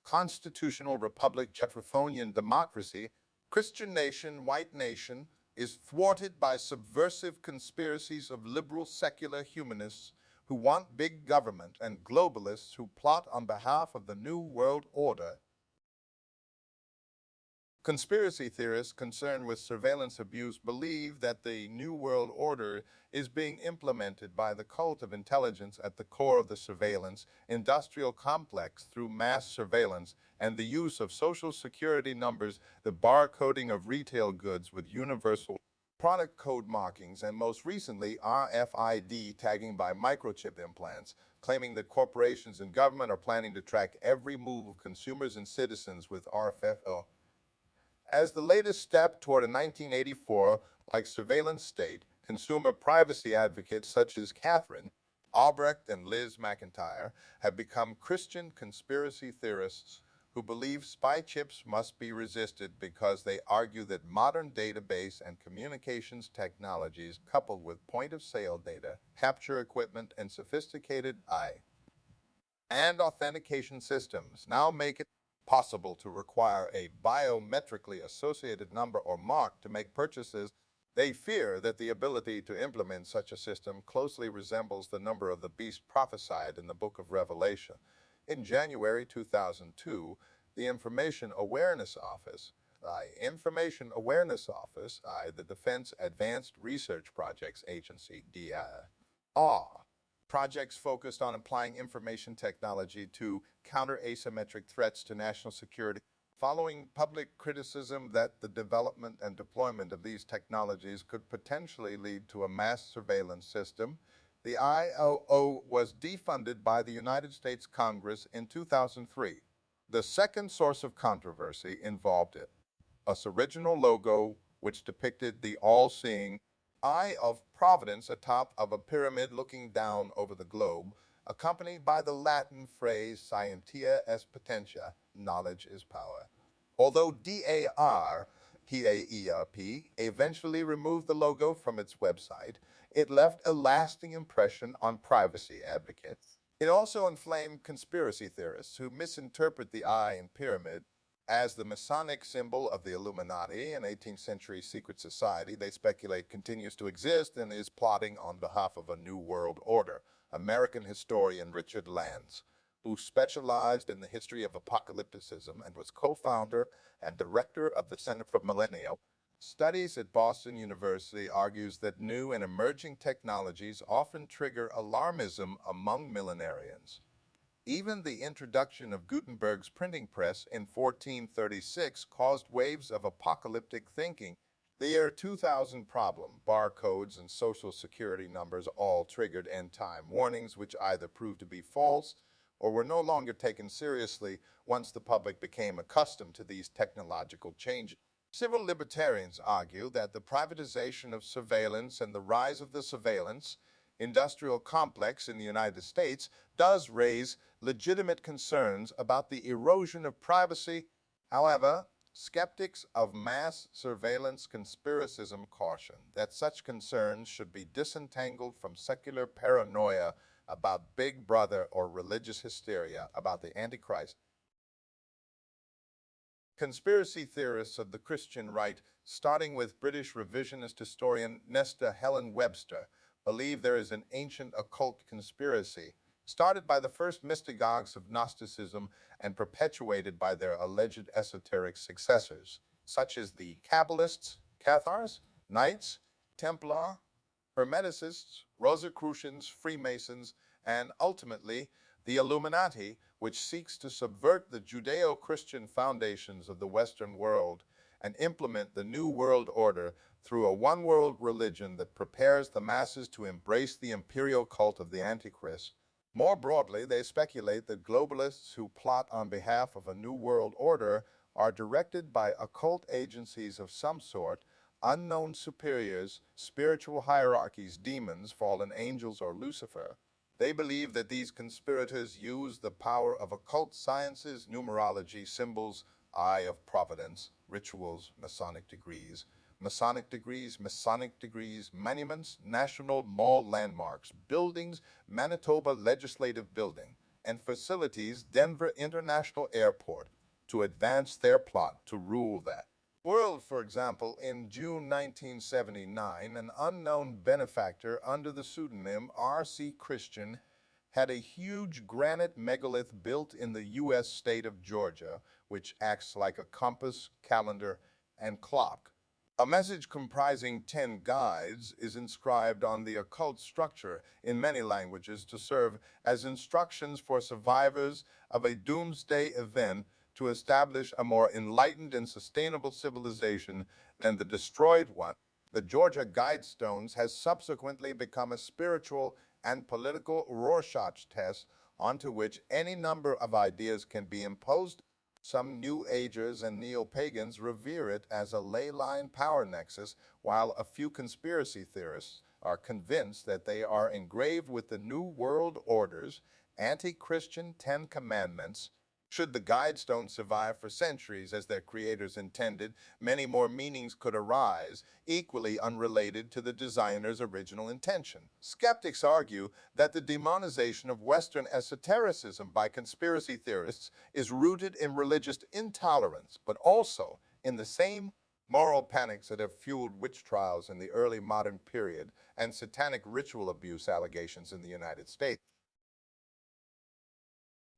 constitutional republic, Jeffersonian democracy, Christian nation, white nation, is thwarted by subversive conspiracies of liberal secular humanists who want big government and globalists who plot on behalf of the New World Order. Conspiracy theorists concerned with surveillance abuse believe that the New World Order is being implemented by the cult of intelligence at the core of the surveillance industrial complex through mass surveillance and the use of social security numbers, the barcoding of retail goods with universal product code markings, and most recently RFID tagging by microchip implants, claiming that corporations and government are planning to track every move of consumers and citizens with RFID. As the latest step toward a 1984-like surveillance state, consumer privacy advocates such as Catherine Albrecht and Liz McIntyre have become Christian conspiracy theorists who believe spy chips must be resisted because they argue that modern database and communications technologies coupled with point-of-sale data, capture equipment, and sophisticated and authentication systems now make it possible to require a biometrically associated number or mark to make purchases. They fear that the ability to implement such a system closely resembles the number of the beast prophesied in the book of Revelation. In January 2002, the Information Awareness Office, the Defense Advanced Research Projects Agency, projects focused on applying information technology to counter asymmetric threats to national security. Following public criticism that the development and deployment of these technologies could potentially lead to a mass surveillance system, the IOO was defunded by the United States Congress in 2003. The second source of controversy involved its original logo, which depicted the all-seeing Eye of Providence atop of a pyramid looking down over the globe, accompanied by the Latin phrase scientia est potentia, knowledge is power. Although DARPAERP eventually removed the logo from its website, it left a lasting impression on privacy advocates. It also inflamed conspiracy theorists who misinterpret the eye and pyramid as the Masonic symbol of the Illuminati, an 18th century secret society they speculate continues to exist and is plotting on behalf of a new world order. American historian Richard Lands, who specialized in the history of apocalypticism and was co-founder and director of the Center for Millennial Studies at Boston University, argues that new and emerging technologies often trigger alarmism among millenarians. Even the introduction of Gutenberg's printing press in 1436 caused waves of apocalyptic thinking. The year 2000 problem, barcodes and social security numbers all triggered end-time warnings which either proved to be false or were no longer taken seriously once the public became accustomed to these technological changes. Civil libertarians argue that the privatization of surveillance and the rise of the surveillance industrial complex in the United States does raise legitimate concerns about the erosion of privacy. However, skeptics of mass surveillance conspiracism caution that such concerns should be disentangled from secular paranoia about Big Brother or religious hysteria about the Antichrist. Conspiracy theorists of the Christian right, starting with British revisionist historian Nesta Helen Webster, believe there is an ancient occult conspiracy, started by the first mystagogues of Gnosticism and perpetuated by their alleged esoteric successors, such as the Kabbalists, Cathars, Knights, Templar, Hermeticists, Rosicrucians, Freemasons, and ultimately the Illuminati, which seeks to subvert the Judeo-Christian foundations of the Western world and implement the New World Order through a one-world religion that prepares the masses to embrace the imperial cult of the Antichrist. More broadly, they speculate that globalists who plot on behalf of a New World Order are directed by occult agencies of some sort, unknown superiors, spiritual hierarchies, demons, fallen angels, or Lucifer. They believe that these conspirators use the power of occult sciences, numerology, symbols, eye of providence, rituals, Masonic degrees, monuments, national mall landmarks, buildings, Manitoba Legislative Building, and facilities, Denver International Airport, to advance their plot to rule that world. For example, in June 1979, an unknown benefactor under the pseudonym R.C. Christian had a huge granite megalith built in the U.S. state of Georgia, which acts like a compass, calendar, and clock. A message comprising 10 guides is inscribed on the occult structure in many languages to serve as instructions for survivors of a doomsday event to establish a more enlightened and sustainable civilization than the destroyed one. The Georgia Guidestones has subsequently become a spiritual and political Rorschach test onto which any number of ideas can be imposed. Some New Agers and neo-pagans revere it as a ley-line power nexus, while a few conspiracy theorists are convinced that they are engraved with the New World Order's anti-Christian 10 Commandments. Should the Guidestones survive for centuries as their creators intended, many more meanings could arise, equally unrelated to the designer's original intention. Skeptics argue that the demonization of Western esotericism by conspiracy theorists is rooted in religious intolerance, but also in the same moral panics that have fueled witch trials in the early modern period and satanic ritual abuse allegations in the United States.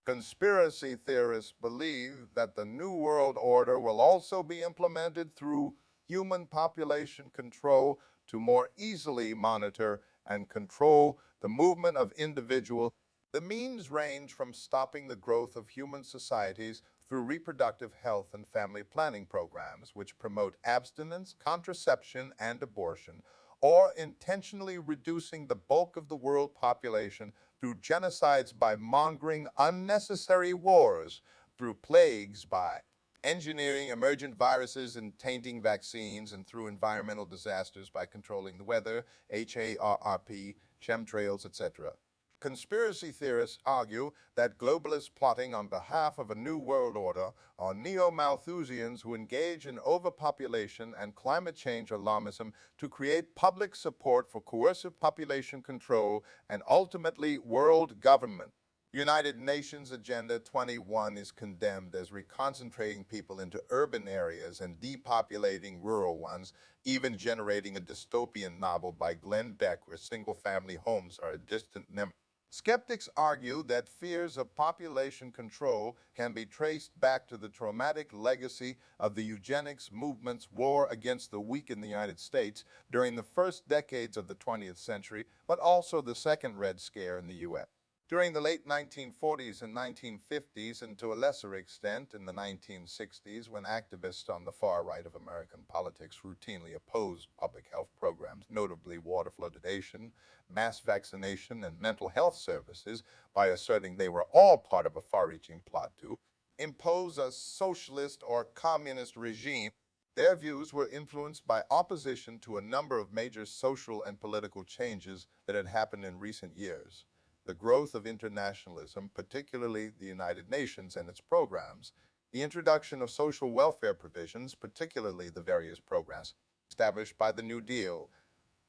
Conspiracy theorists believe that the New World Order will also be implemented through human population control to more easily monitor and control the movement of individuals. The means range from stopping the growth of human societies through reproductive health and family planning programs, which promote abstinence, contraception, and abortion, or intentionally reducing the bulk of the world population through genocides by mongering unnecessary wars, through plagues by engineering emergent viruses and tainting vaccines, and through environmental disasters by controlling the weather, HARP, chemtrails, etc. Conspiracy theorists argue that globalists plotting on behalf of a new world order are neo-Malthusians who engage in overpopulation and climate change alarmism to create public support for coercive population control and ultimately world government. United Nations Agenda 21 is condemned as reconcentrating people into urban areas and depopulating rural ones, even generating a dystopian novel by Glenn Beck where single-family homes are a distant memory. Skeptics argue that fears of population control can be traced back to the traumatic legacy of the eugenics movement's war against the weak in the United States during the first decades of the 20th century, but also the Second Red Scare in the U.S. During the late 1940s and 1950s, and to a lesser extent in the 1960s, when activists on the far right of American politics routinely opposed public health programs, notably water fluoridation, mass vaccination, and mental health services, by asserting they were all part of a far-reaching plot to impose a socialist or communist regime, their views were influenced by opposition to a number of major social and political changes that had happened in recent years. The growth of internationalism, particularly the United Nations and its programs, the introduction of social welfare provisions, particularly the various programs established by the New Deal,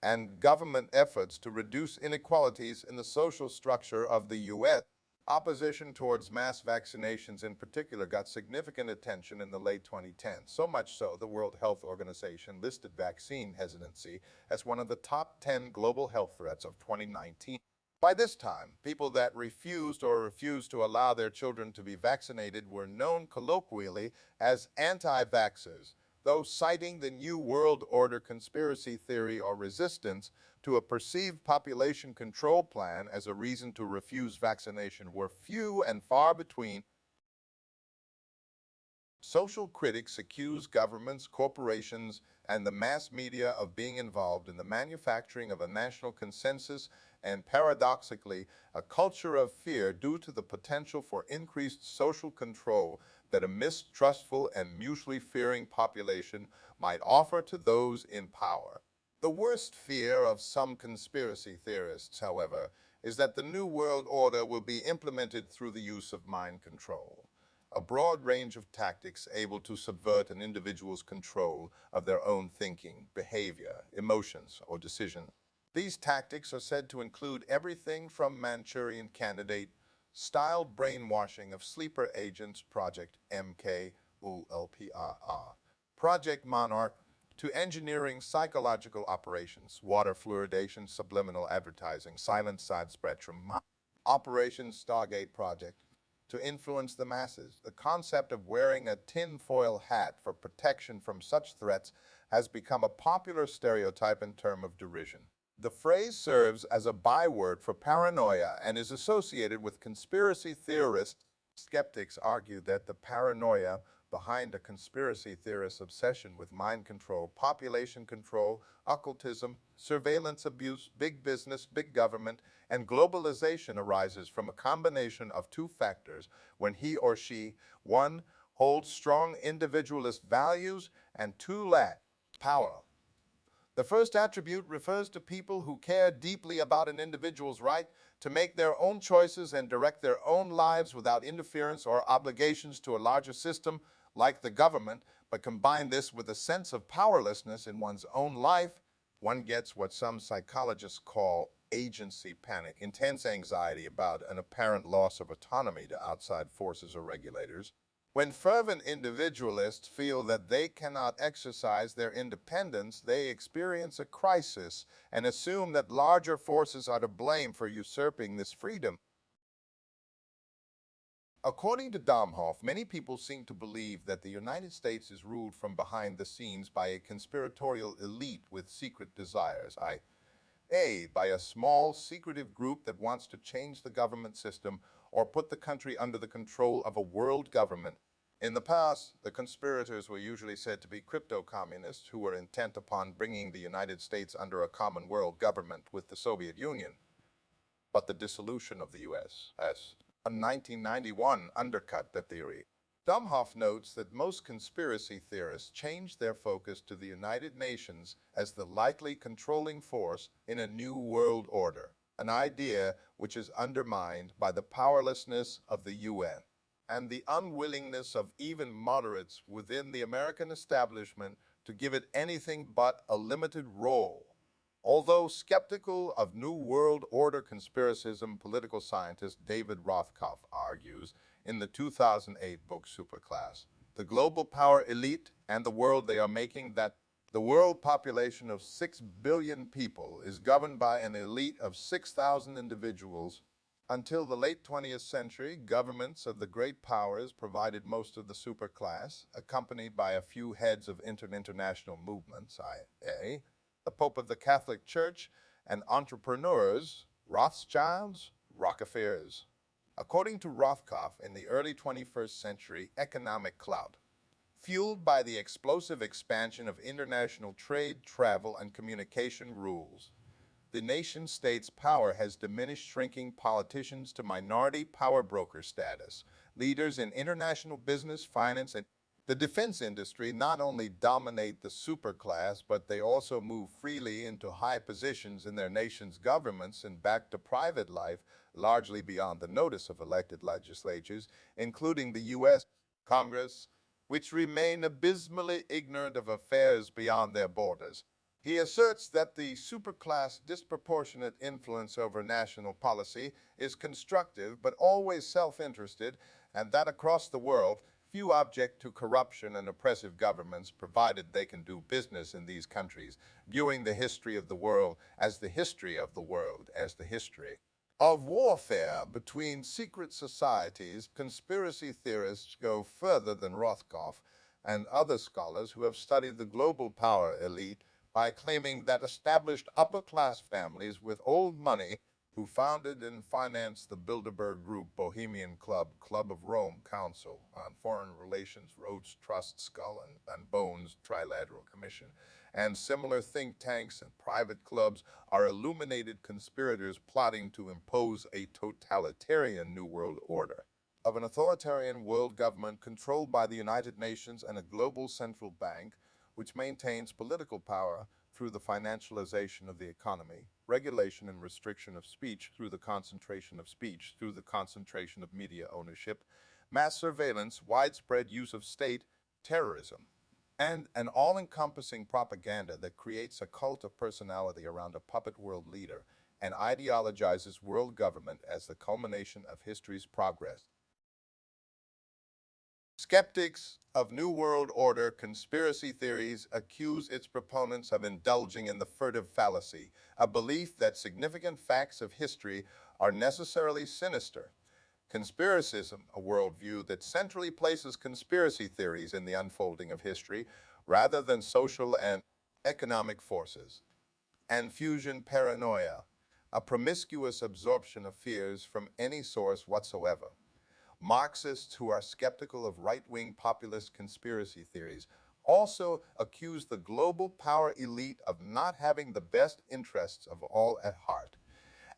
and government efforts to reduce inequalities in the social structure of the U.S. Opposition towards mass vaccinations in particular got significant attention in the late 2010s, so much so the World Health Organization listed vaccine hesitancy as one of the top 10 global health threats of 2019. By this time, people that refused to allow their children to be vaccinated were known colloquially as anti-vaxxers, though citing the New World Order conspiracy theory or resistance to a perceived population control plan as a reason to refuse vaccination were few and far between. Social critics accuse governments, corporations, and the mass media of being involved in the manufacturing of a national consensus and, paradoxically, a culture of fear due to the potential for increased social control that a mistrustful and mutually fearing population might offer to those in power. The worst fear of some conspiracy theorists, however, is that the New World Order will be implemented through the use of mind control, a broad range of tactics able to subvert an individual's control of their own thinking, behavior, emotions, or decisions. These tactics are said to include everything from Manchurian Candidate-style brainwashing of sleeper agents, Project MK-ULPRR, Project Monarch, to engineering psychological operations, water fluoridation, subliminal advertising, silent side spectrum, Operation Stargate Project, to influence the masses. The concept of wearing a tinfoil hat for protection from such threats has become a popular stereotype and term of derision. The phrase serves as a byword for paranoia and is associated with conspiracy theorists. Skeptics argue that the paranoia behind a conspiracy theorist's obsession with mind control, population control, occultism, surveillance abuse, big business, big government, and globalization arises from a combination of two factors when he or she, one, holds strong individualist values, and two, lack power. The first attribute refers to people who care deeply about an individual's right to make their own choices and direct their own lives without interference or obligations to a larger system like the government, but combine this with a sense of powerlessness in one's own life, one gets what some psychologists call agency panic, intense anxiety about an apparent loss of autonomy to outside forces or regulators. When fervent individualists feel that they cannot exercise their independence, they experience a crisis and assume that larger forces are to blame for usurping this freedom. According to Domhoff, many people seem to believe that the United States is ruled from behind the scenes by a conspiratorial elite with secret desires, i.e., by a small, secretive group that wants to change the government system or put the country under the control of a world government. In the past, the conspirators were usually said to be crypto-communists who were intent upon bringing the United States under a common world government with the Soviet Union. But the dissolution of the U.S. in 1991 undercut the theory. Domhoff notes that most conspiracy theorists changed their focus to the United Nations as the likely controlling force in a new world order, an idea which is undermined by the powerlessness of the UN and the unwillingness of even moderates within the American establishment to give it anything but a limited role. Although skeptical of New World Order conspiracism, political scientist David Rothkopf argues in the 2008 book Superclass, the global power elite and the world they are making, that the world population of 6 billion people is governed by an elite of 6,000 individuals. Until the late 20th century, governments of the great powers provided most of the superclass, accompanied by a few heads of international movements, i.e., the Pope of the Catholic Church, and entrepreneurs, Rothschilds, Rockefellers. According to Rothkopf, in the early 21st century, economic clout, fueled by the explosive expansion of international trade, travel, and communication rules, the nation-state's power has diminished, shrinking politicians to minority power broker status. Leaders in international business, finance, and the defense industry not only dominate the superclass, but they also move freely into high positions in their nation's governments and back to private life, largely beyond the notice of elected legislatures, including the U.S. Congress, which remain abysmally ignorant of affairs beyond their borders. He asserts that the superclass' disproportionate influence over national policy is constructive but always self-interested, and that across the world, few object to corruption and oppressive governments, provided they can do business in these countries, viewing the history of the world as the history of the world as the history of warfare between secret societies. Conspiracy theorists go further than Rothkopf and other scholars who have studied the global power elite by claiming that established upper-class families with old money who founded and financed the Bilderberg Group, Bohemian Club, Club of Rome, Council on Foreign Relations, Rhodes Trust, Skull and Bones, Trilateral Commission, and similar think tanks and private clubs are illuminated conspirators plotting to impose a totalitarian New World Order of an authoritarian world government controlled by the United Nations and a global central bank, which maintains political power through the financialization of the economy, regulation and restriction of speech through the concentration of speech, through the concentration of media ownership, mass surveillance, widespread use of state, terrorism, and an all-encompassing propaganda that creates a cult of personality around a puppet world leader and ideologizes world government as the culmination of history's progress. Skeptics of New World Order conspiracy theories accuse its proponents of indulging in the furtive fallacy, a belief that significant facts of history are necessarily sinister. Conspiracism, a worldview that centrally places conspiracy theories in the unfolding of history rather than social and economic forces. And fusion paranoia, a promiscuous absorption of fears from any source whatsoever. Marxists who are skeptical of right-wing populist conspiracy theories also accuse the global power elite of not having the best interests of all at heart,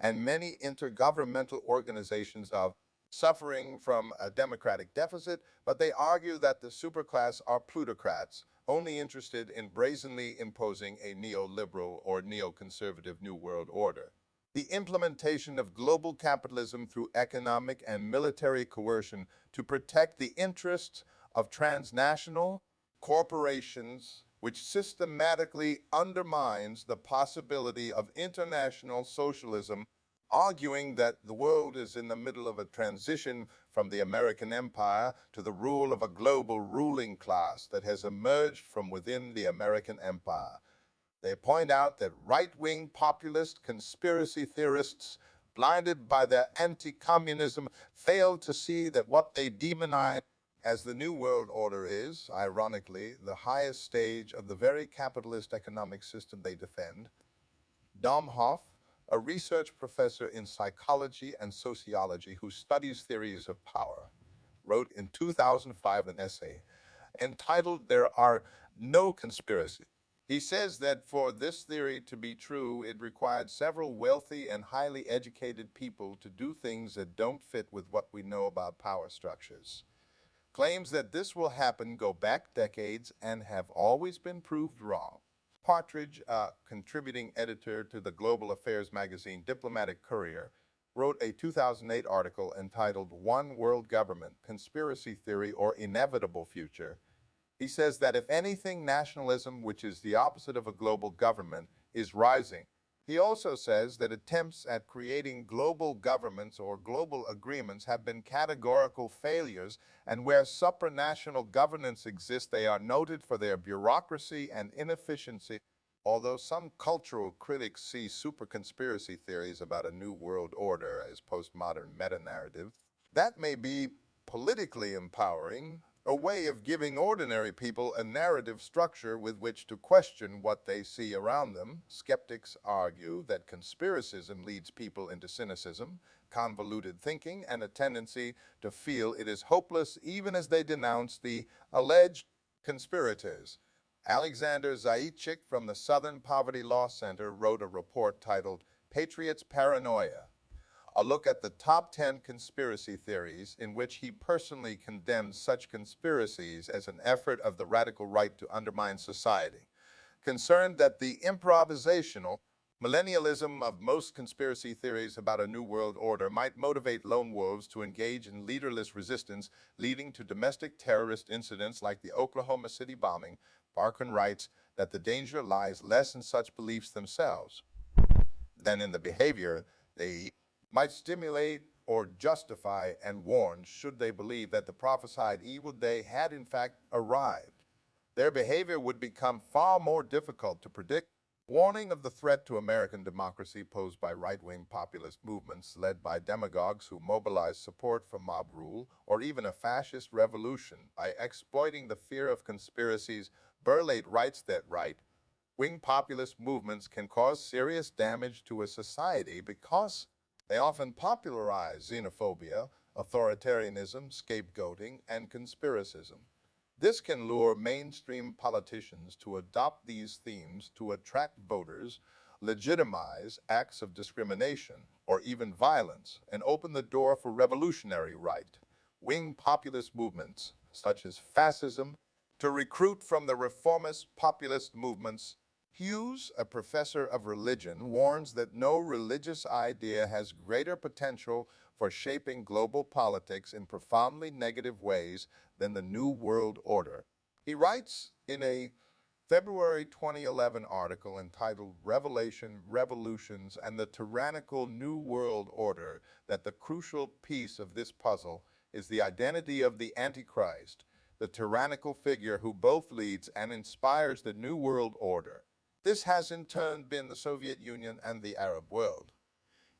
and many intergovernmental organizations of suffering from a democratic deficit, but they argue that the superclass are plutocrats, only interested in brazenly imposing a neoliberal or neoconservative New World Order. The implementation of global capitalism through economic and military coercion to protect the interests of transnational corporations, which systematically undermines the possibility of international socialism, arguing that the world is in the middle of a transition from the American empire to the rule of a global ruling class that has emerged from within the American empire. They point out that right-wing populist conspiracy theorists, blinded by their anti-communism, fail to see that what they demonize as the New World Order is, ironically, the highest stage of the very capitalist economic system they defend. Domhoff, a research professor in psychology and sociology who studies theories of power, wrote in 2005 an essay entitled "There Are No Conspiracies." He says that for this theory to be true, it required several wealthy and highly educated people to do things that don't fit with what we know about power structures. Claims that this will happen go back decades and have always been proved wrong. Partridge, a contributing editor to the global affairs magazine Diplomatic Courier, wrote a 2008 article entitled "One World Government, Conspiracy Theory or Inevitable Future." He says that if anything, nationalism, which is the opposite of a global government, is rising. He also says that attempts at creating global governments or global agreements have been categorical failures, and where supranational governance exists, they are noted for their bureaucracy and inefficiency. Although some cultural critics see super conspiracy theories about a new world order as postmodern meta-narratives, that may be politically empowering a way of giving ordinary people a narrative structure with which to question what they see around them. Skeptics argue that conspiracism leads people into cynicism, convoluted thinking, and a tendency to feel it is hopeless even as they denounce the alleged conspirators. Alexander Zaitchik from the Southern Poverty Law Center wrote a report titled Patriots' Paranoia, a look at the top 10 conspiracy theories in which he personally condemns such conspiracies as an effort of the radical right to undermine society. Concerned that the improvisational millennialism of most conspiracy theories about a new world order might motivate lone wolves to engage in leaderless resistance, leading to domestic terrorist incidents like the Oklahoma City bombing, Barkan writes that the danger lies less in such beliefs themselves than in the behavior they might stimulate or justify and warn should they believe that the prophesied evil day had in fact arrived. Their behavior would become far more difficult to predict. Warning of the threat to American democracy posed by right-wing populist movements led by demagogues who mobilize support for mob rule or even a fascist revolution by exploiting the fear of conspiracies. Burlate writes that right-wing populist movements can cause serious damage to a society because they often popularize xenophobia, authoritarianism, scapegoating, and conspiracism. This can lure mainstream politicians to adopt these themes to attract voters, legitimize acts of discrimination or even violence, and open the door for revolutionary right-wing populist movements, such as fascism, to recruit from the reformist populist movements. Hughes, a professor of religion, warns that no religious idea has greater potential for shaping global politics in profoundly negative ways than the New World Order. He writes in a February 2011 article entitled Revelation, Revolutions, and the Tyrannical New World Order that the crucial piece of this puzzle is the identity of the Antichrist, the tyrannical figure who both leads and inspires the New World Order. This has in turn been the Soviet Union and the Arab world.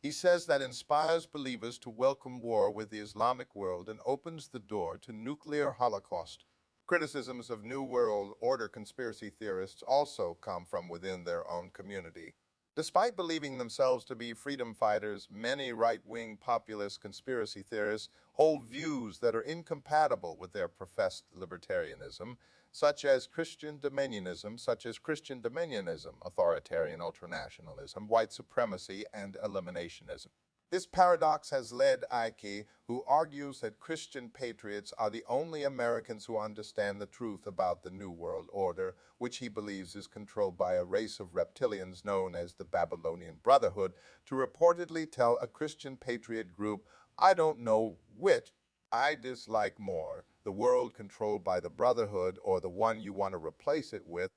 He says that inspires believers to welcome war with the Islamic world and opens the door to nuclear holocaust. Criticisms of New World Order conspiracy theorists also come from within their own community. Despite believing themselves to be freedom fighters, many right-wing populist conspiracy theorists hold views that are incompatible with their professed libertarianism, such as Christian dominionism, authoritarian ultranationalism, white supremacy, and eliminationism. This paradox has led Ike, who argues that Christian patriots are the only Americans who understand the truth about the New World Order, which he believes is controlled by a race of reptilians known as the Babylonian Brotherhood, to reportedly tell a Christian patriot group, "I don't know which I dislike more, the world controlled by the Brotherhood or the one you want to replace it with."